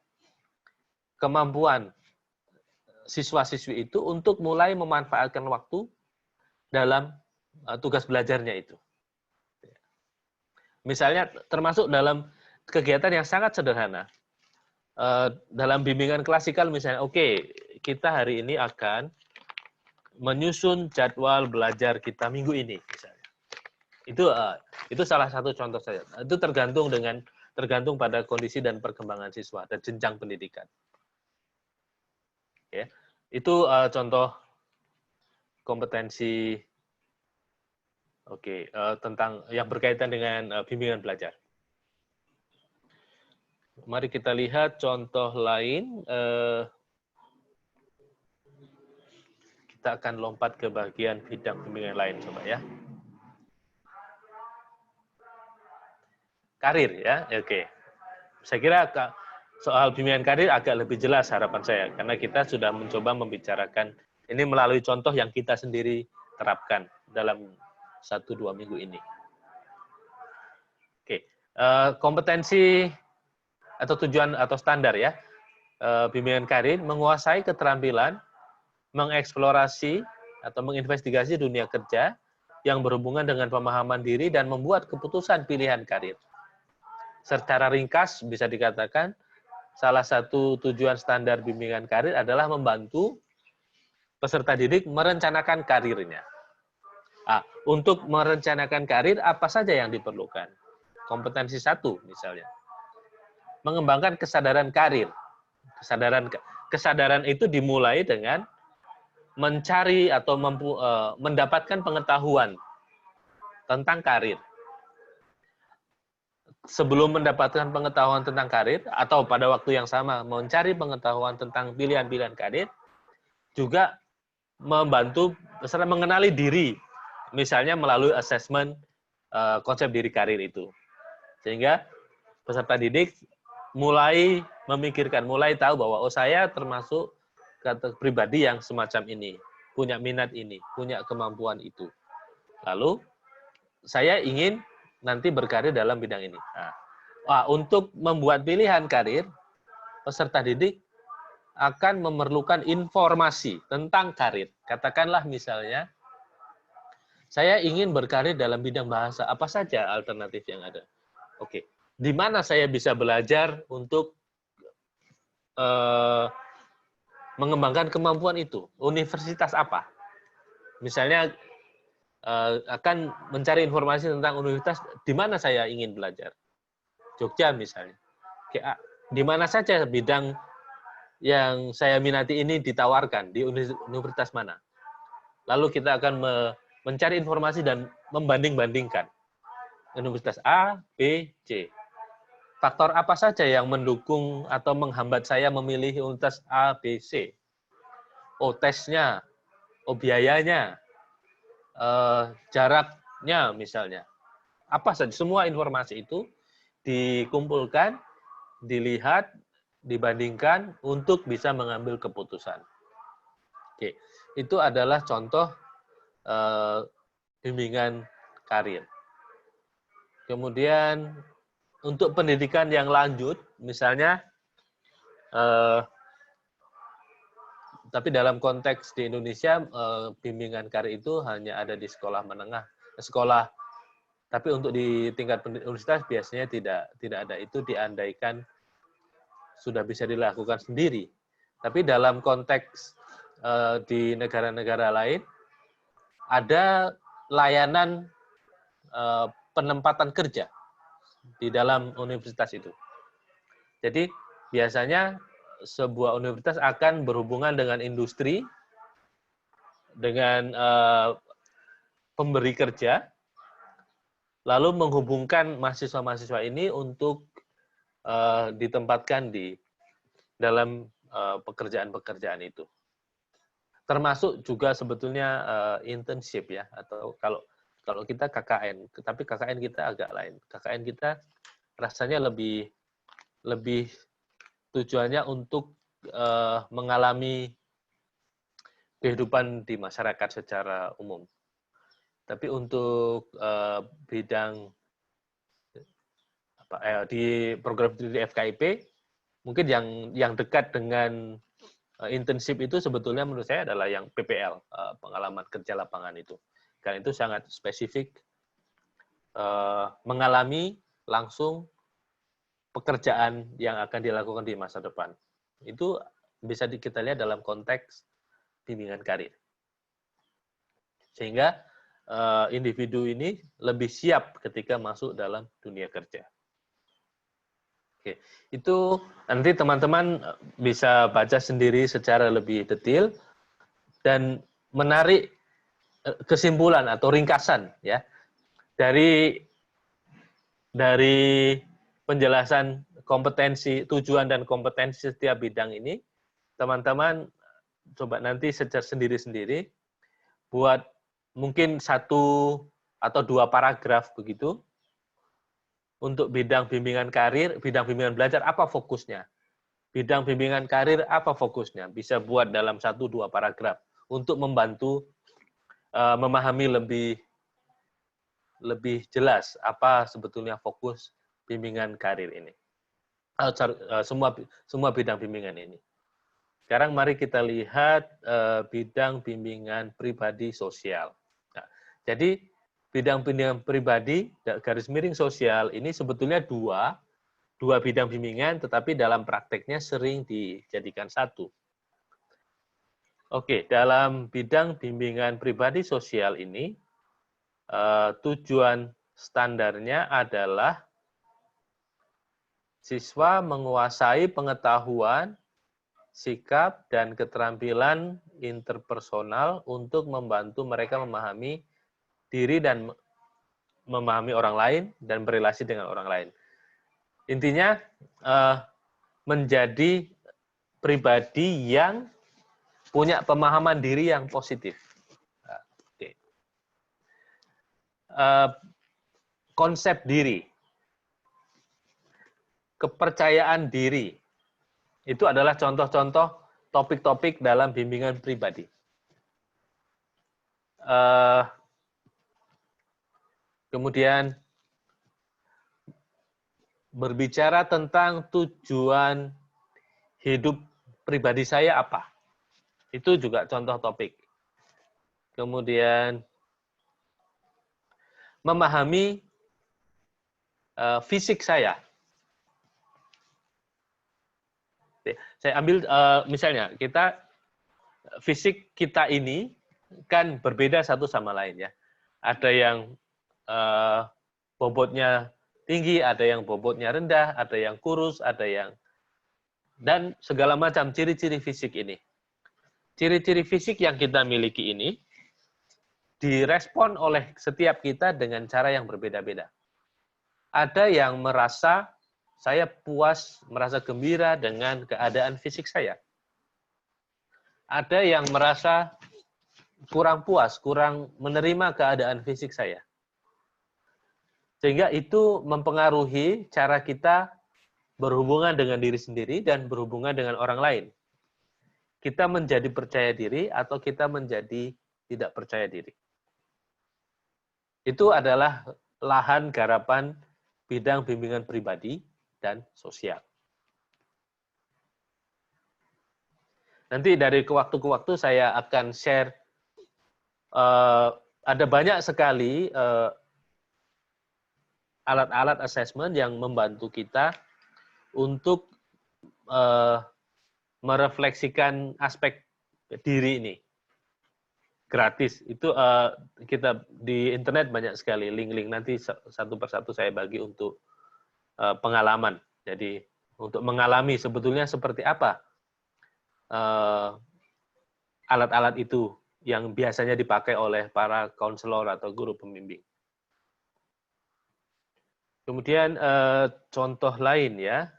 kemampuan siswa-siswi itu untuk mulai memanfaatkan waktu dalam tugas belajarnya itu. Misalnya termasuk dalam kegiatan yang sangat sederhana. Dalam bimbingan klasikal misalnya, oke, kita hari ini akan menyusun jadwal belajar kita minggu ini misalnya. Itu salah satu contoh saja. Itu tergantung pada kondisi dan perkembangan siswa dan jenjang pendidikan. Ya. Itu contoh kompetensi tentang yang berkaitan dengan bimbingan belajar. Mari kita lihat contoh lain. Kita akan lompat ke bagian bidang bimbingan lain, coba ya. Karir ya, oke. Saya kira soal bimbingan karir agak lebih jelas harapan saya, karena kita sudah mencoba membicarakan ini melalui contoh yang kita sendiri terapkan dalam 1-2 minggu ini. Oke, kompetensi atau tujuan atau standar ya, bimbingan karir menguasai keterampilan, mengeksplorasi atau menginvestigasi dunia kerja yang berhubungan dengan pemahaman diri dan membuat keputusan pilihan karir. Secara ringkas bisa dikatakan salah satu tujuan standar bimbingan karir adalah membantu peserta didik merencanakan karirnya. Untuk merencanakan karir, apa saja yang diperlukan? Kompetensi 1 misalnya. Mengembangkan kesadaran karir. Kesadaran itu dimulai dengan mencari atau mendapatkan pengetahuan tentang karir. Sebelum mendapatkan pengetahuan tentang karir, atau pada waktu yang sama mencari pengetahuan tentang pilihan-pilihan karir, juga membantu peserta mengenali diri, misalnya melalui asesmen konsep diri karir itu. Sehingga peserta didik mulai memikirkan, mulai tahu bahwa saya termasuk pribadi yang semacam ini, punya minat ini, punya kemampuan itu. Lalu saya ingin nanti berkarir dalam bidang ini. Untuk membuat pilihan karir, peserta didik akan memerlukan informasi tentang karir. Katakanlah misalnya, saya ingin berkarir dalam bidang bahasa, apa saja alternatif yang ada? Oke, di mana saya bisa belajar untuk mengembangkan kemampuan itu? Universitas apa? Misalnya akan mencari informasi tentang universitas di mana saya ingin belajar. Jogja misalnya. Di mana saja bidang yang saya minati ini ditawarkan, di universitas mana. Lalu kita akan mencari informasi dan membanding-bandingkan. Universitas A, B, C. Faktor apa saja yang mendukung atau menghambat saya memilih universitas A, B, C? Tesnya, biayanya, jaraknya misalnya. Apa saja, semua informasi itu dikumpulkan, dilihat, dibandingkan untuk bisa mengambil keputusan. Oke, itu adalah contoh bimbingan karir. Kemudian untuk pendidikan yang lanjut, misalnya, tapi dalam konteks di Indonesia, bimbingan karir itu hanya ada di sekolah menengah, tapi untuk di tingkat universitas biasanya tidak ada. Itu diandaikan sudah bisa dilakukan sendiri. Tapi dalam konteks di negara-negara lain, ada layanan penempatan kerja di dalam universitas itu. Jadi biasanya sebuah universitas akan berhubungan dengan industri, dengan pemberi kerja, lalu menghubungkan mahasiswa-mahasiswa ini untuk ditempatkan di dalam pekerjaan-pekerjaan itu. Termasuk juga sebetulnya internship ya, atau kalau kita KKN, tapi KKN kita agak lain. KKN kita rasanya lebih tujuannya untuk mengalami kehidupan di masyarakat secara umum. Tapi untuk bidang di program di FKIP, mungkin yang dekat dengan intensif itu sebetulnya menurut saya adalah yang PPL, pengalaman kerja lapangan itu. Karena itu sangat spesifik, mengalami langsung pekerjaan yang akan dilakukan di masa depan. Itu bisa kita lihat dalam konteks bimbingan karir. Sehingga individu ini lebih siap ketika masuk dalam dunia kerja. Oke, itu nanti teman-teman bisa baca sendiri secara lebih detail dan menarik kesimpulan atau ringkasan ya dari penjelasan kompetensi, tujuan dan kompetensi setiap bidang ini. Teman-teman coba nanti secara sendiri-sendiri buat mungkin 1 atau 2 paragraf begitu. Untuk bidang bimbingan karir, bidang bimbingan belajar, apa fokusnya? Bidang bimbingan karir, apa fokusnya? Bisa buat dalam 1-2 paragraf untuk membantu memahami lebih jelas apa sebetulnya fokus bimbingan karir ini. Semua bidang bimbingan ini. Sekarang mari kita lihat bidang bimbingan pribadi sosial. Nah, jadi bidang bimbingan pribadi garis miring sosial ini sebetulnya dua bidang bimbingan, tetapi dalam prakteknya sering dijadikan satu. Oke, dalam bidang bimbingan pribadi sosial ini tujuan standarnya adalah siswa menguasai pengetahuan, sikap, dan keterampilan interpersonal untuk membantu mereka memahami diri dan memahami orang lain dan berelasi dengan orang lain. Intinya menjadi pribadi yang punya pemahaman diri yang positif. Oke. Konsep diri, kepercayaan diri, itu adalah contoh-contoh topik-topik dalam bimbingan pribadi. Kemudian berbicara tentang tujuan hidup pribadi saya apa. Itu juga contoh topik. Kemudian memahami fisik saya. Saya ambil misalnya, fisik kita ini kan berbeda satu sama lain ya. Ada yang bobotnya tinggi, ada yang bobotnya rendah, ada yang kurus, ada yang dan segala macam ciri-ciri fisik ini. Ciri-ciri fisik yang kita miliki ini direspon oleh setiap kita dengan cara yang berbeda-beda. Ada yang merasa saya puas, merasa gembira dengan keadaan fisik saya. Ada yang merasa kurang puas, kurang menerima keadaan fisik saya. Sehingga itu mempengaruhi cara kita berhubungan dengan diri sendiri dan berhubungan dengan orang lain. Kita menjadi percaya diri atau kita menjadi tidak percaya diri. Itu adalah lahan garapan bidang bimbingan pribadi dan sosial. Nanti dari waktu ke waktu saya akan share, ada banyak sekali alat-alat assessment yang membantu kita untuk merefleksikan aspek diri ini. Gratis. Itu kita di internet banyak sekali link-link, nanti satu persatu saya bagi untuk pengalaman. Jadi untuk mengalami sebetulnya seperti apa alat-alat itu yang biasanya dipakai oleh para konselor atau guru pembimbing. Kemudian contoh lain ya,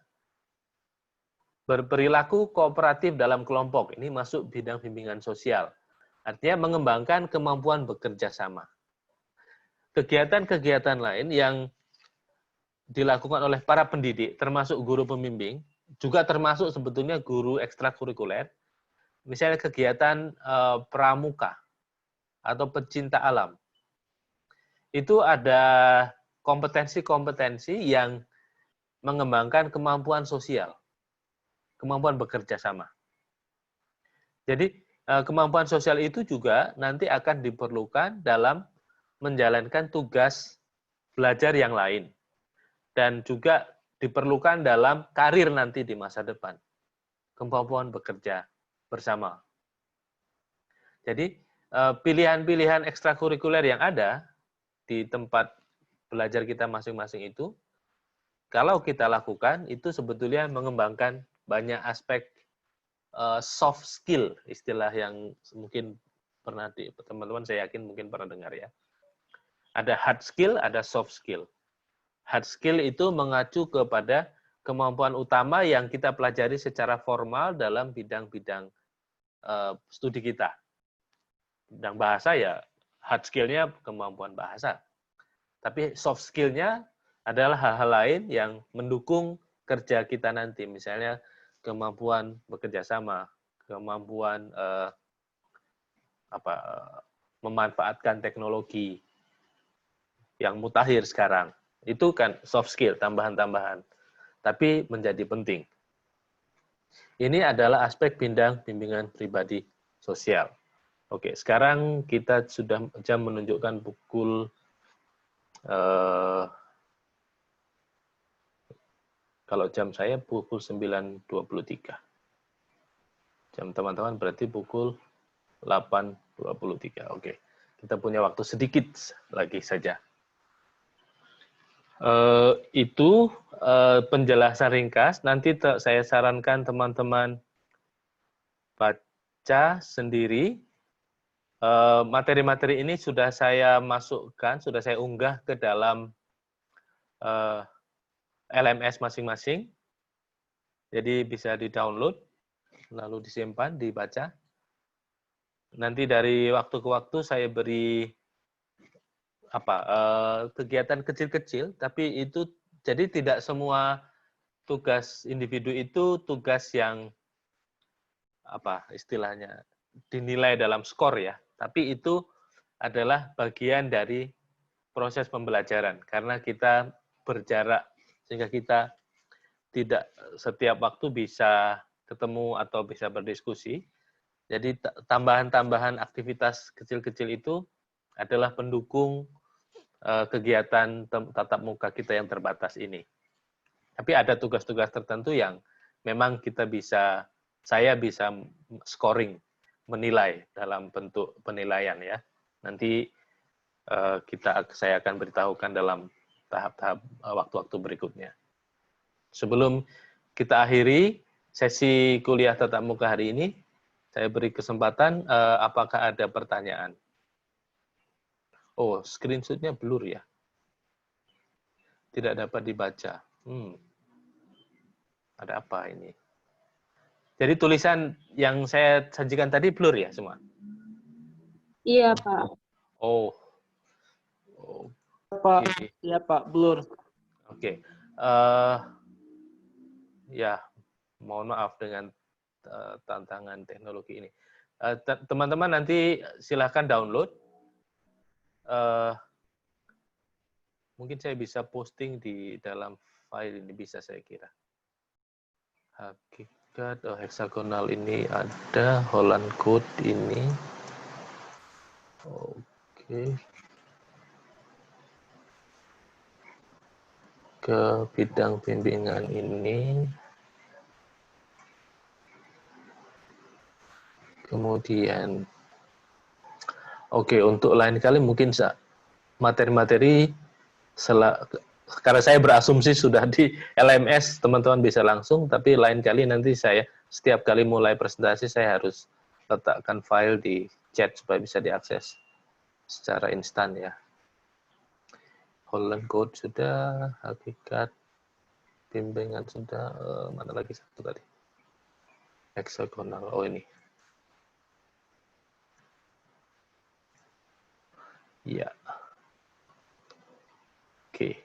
berperilaku kooperatif dalam kelompok. Ini masuk bidang bimbingan sosial. Artinya mengembangkan kemampuan bekerja sama. Kegiatan-kegiatan lain yang dilakukan oleh para pendidik, termasuk guru pembimbing, juga termasuk sebetulnya guru ekstrakurikuler, misalnya kegiatan pramuka atau pecinta alam. Itu ada kompetensi-kompetensi yang mengembangkan kemampuan sosial, kemampuan bekerja sama. Jadi kemampuan sosial itu juga nanti akan diperlukan dalam menjalankan tugas belajar yang lain. Dan juga diperlukan dalam karir nanti di masa depan. Kemampuan bekerja bersama. Jadi pilihan-pilihan ekstrakurikuler yang ada di tempat belajar kita masing-masing itu, kalau kita lakukan, itu sebetulnya mengembangkan banyak aspek soft skill, istilah yang mungkin pernah teman-teman saya yakin mungkin pernah dengar ya. Ada hard skill, ada soft skill. Hard skill itu mengacu kepada kemampuan utama yang kita pelajari secara formal dalam bidang-bidang studi kita. Bidang bahasa ya hard skill-nya kemampuan bahasa. Tapi soft skill-nya adalah hal-hal lain yang mendukung kerja kita nanti. Misalnya kemampuan bekerja sama, kemampuan memanfaatkan teknologi yang mutakhir sekarang. Itu kan soft skill, tambahan-tambahan. Tapi menjadi penting. Ini adalah aspek bimbingan pribadi sosial. Oke, sekarang kita sudah jam menunjukkan pukul kalau jam saya pukul 9.23. Jam teman-teman berarti pukul 8.23. Oke, kita punya waktu sedikit lagi saja. Itu penjelasan ringkas. Nanti saya sarankan teman-teman baca sendiri. Materi-materi ini sudah saya masukkan, sudah saya unggah ke dalam LMS masing-masing. Jadi bisa di-download, lalu disimpan, dibaca. Nanti dari waktu ke waktu saya beri kegiatan kecil-kecil, tapi itu jadi tidak semua tugas individu itu tugas yang istilahnya dinilai dalam skor ya, tapi itu adalah bagian dari proses pembelajaran karena kita berjarak sehingga kita tidak setiap waktu bisa ketemu atau bisa berdiskusi. Jadi tambahan-tambahan aktivitas kecil-kecil itu adalah pendukung kegiatan tatap muka kita yang terbatas ini. Tapi ada tugas-tugas tertentu yang memang saya bisa scoring, menilai dalam bentuk penilaian ya. Nanti saya akan beritahukan dalam tahap-tahap waktu-waktu berikutnya. Sebelum kita akhiri sesi kuliah tatap muka hari ini, saya beri kesempatan apakah ada pertanyaan. Oh, screenshot-nya blur ya. Tidak dapat dibaca. Ada apa ini? Jadi tulisan yang saya sajikan tadi blur ya semua? Iya, Pak. Oh. Pak, iya Pak, blur. Oke. Ya, mohon maaf dengan tantangan teknologi ini. Teman-teman nanti silahkan download. Mungkin saya bisa posting di dalam file ini, bisa saya kira. Hakikat heksagonal ini ada, Holland Code ini. Oke. Ke bidang bimbingan ini. Kemudian, untuk lain kali mungkin materi-materi karena saya berasumsi sudah di LMS, teman-teman bisa langsung, tapi lain kali nanti saya setiap kali mulai presentasi saya harus letakkan file di chat supaya bisa diakses secara instan ya. Holland Code sudah, hakikat bimbingan sudah, mana lagi satu tadi? Hexagonal, oh ini. Ya. Oke.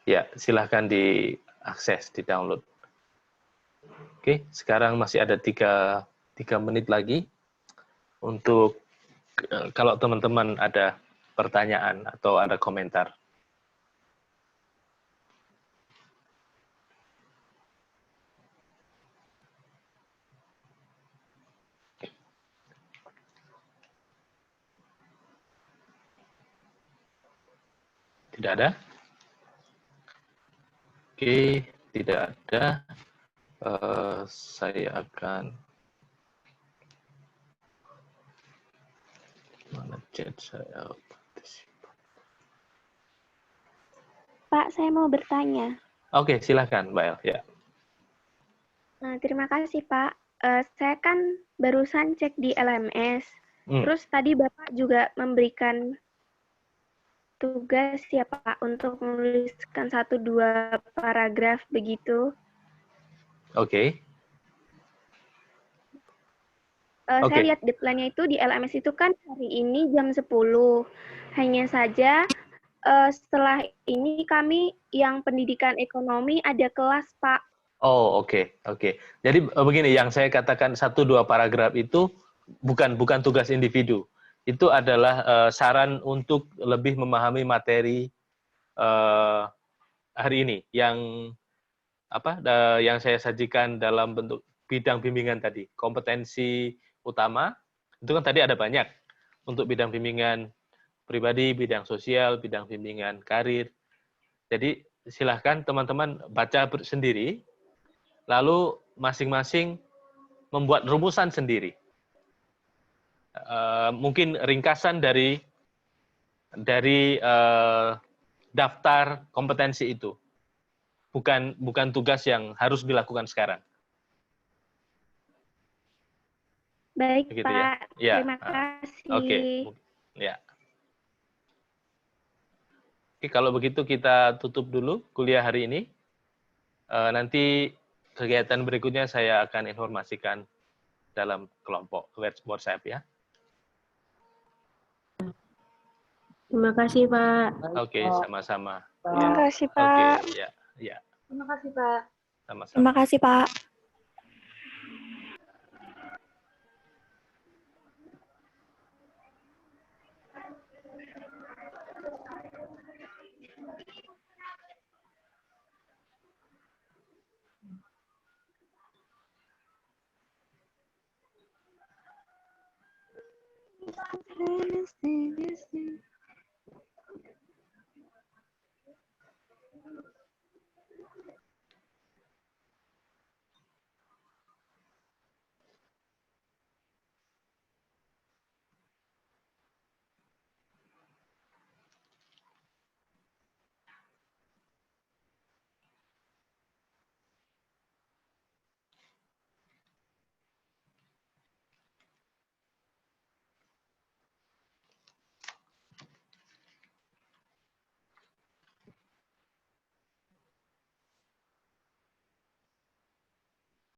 Ya, silahkan diakses, di-download. Oke, sekarang masih ada 3 menit lagi untuk kalau teman-teman ada pertanyaan atau ada komentar. Tidak ada? Oke, tidak ada. Saya akan mana chat saya. Pak, saya mau bertanya. Oke, silakan, Mbak El. Ya. Nah, terima kasih, Pak. Saya kan barusan cek di LMS. Terus tadi Bapak juga memberikan tugas ya, Pak, untuk menuliskan 1-2 paragraf begitu. Oke. Saya lihat deadline-nya itu di LMS itu kan hari ini jam 10. Hanya saja setelah ini kami yang pendidikan ekonomi ada kelas, Pak. Oh, oke. Jadi begini, yang saya katakan 1-2 paragraf itu bukan tugas individu. Itu adalah saran untuk lebih memahami materi hari ini yang yang saya sajikan dalam bentuk bidang bimbingan tadi. Kompetensi utama itu kan tadi ada banyak untuk bidang bimbingan pribadi, bidang sosial, bidang bimbingan karir. Jadi silahkan teman-teman baca sendiri, lalu masing-masing membuat rumusan sendiri. Mungkin ringkasan dari daftar kompetensi itu. Bukan tugas yang harus dilakukan sekarang. Baik, begitu, Pak. Ya? Terima kasih. Oke. Ya. Oke, kalau begitu kita tutup dulu kuliah hari ini. Nanti kegiatan berikutnya saya akan informasikan dalam kelompok WhatsApp ya. Terima kasih, Pak. Oke, sama-sama. Terima kasih, Pak. Oke, ya. Terima kasih, Pak. Sama-sama. Terima kasih, Pak.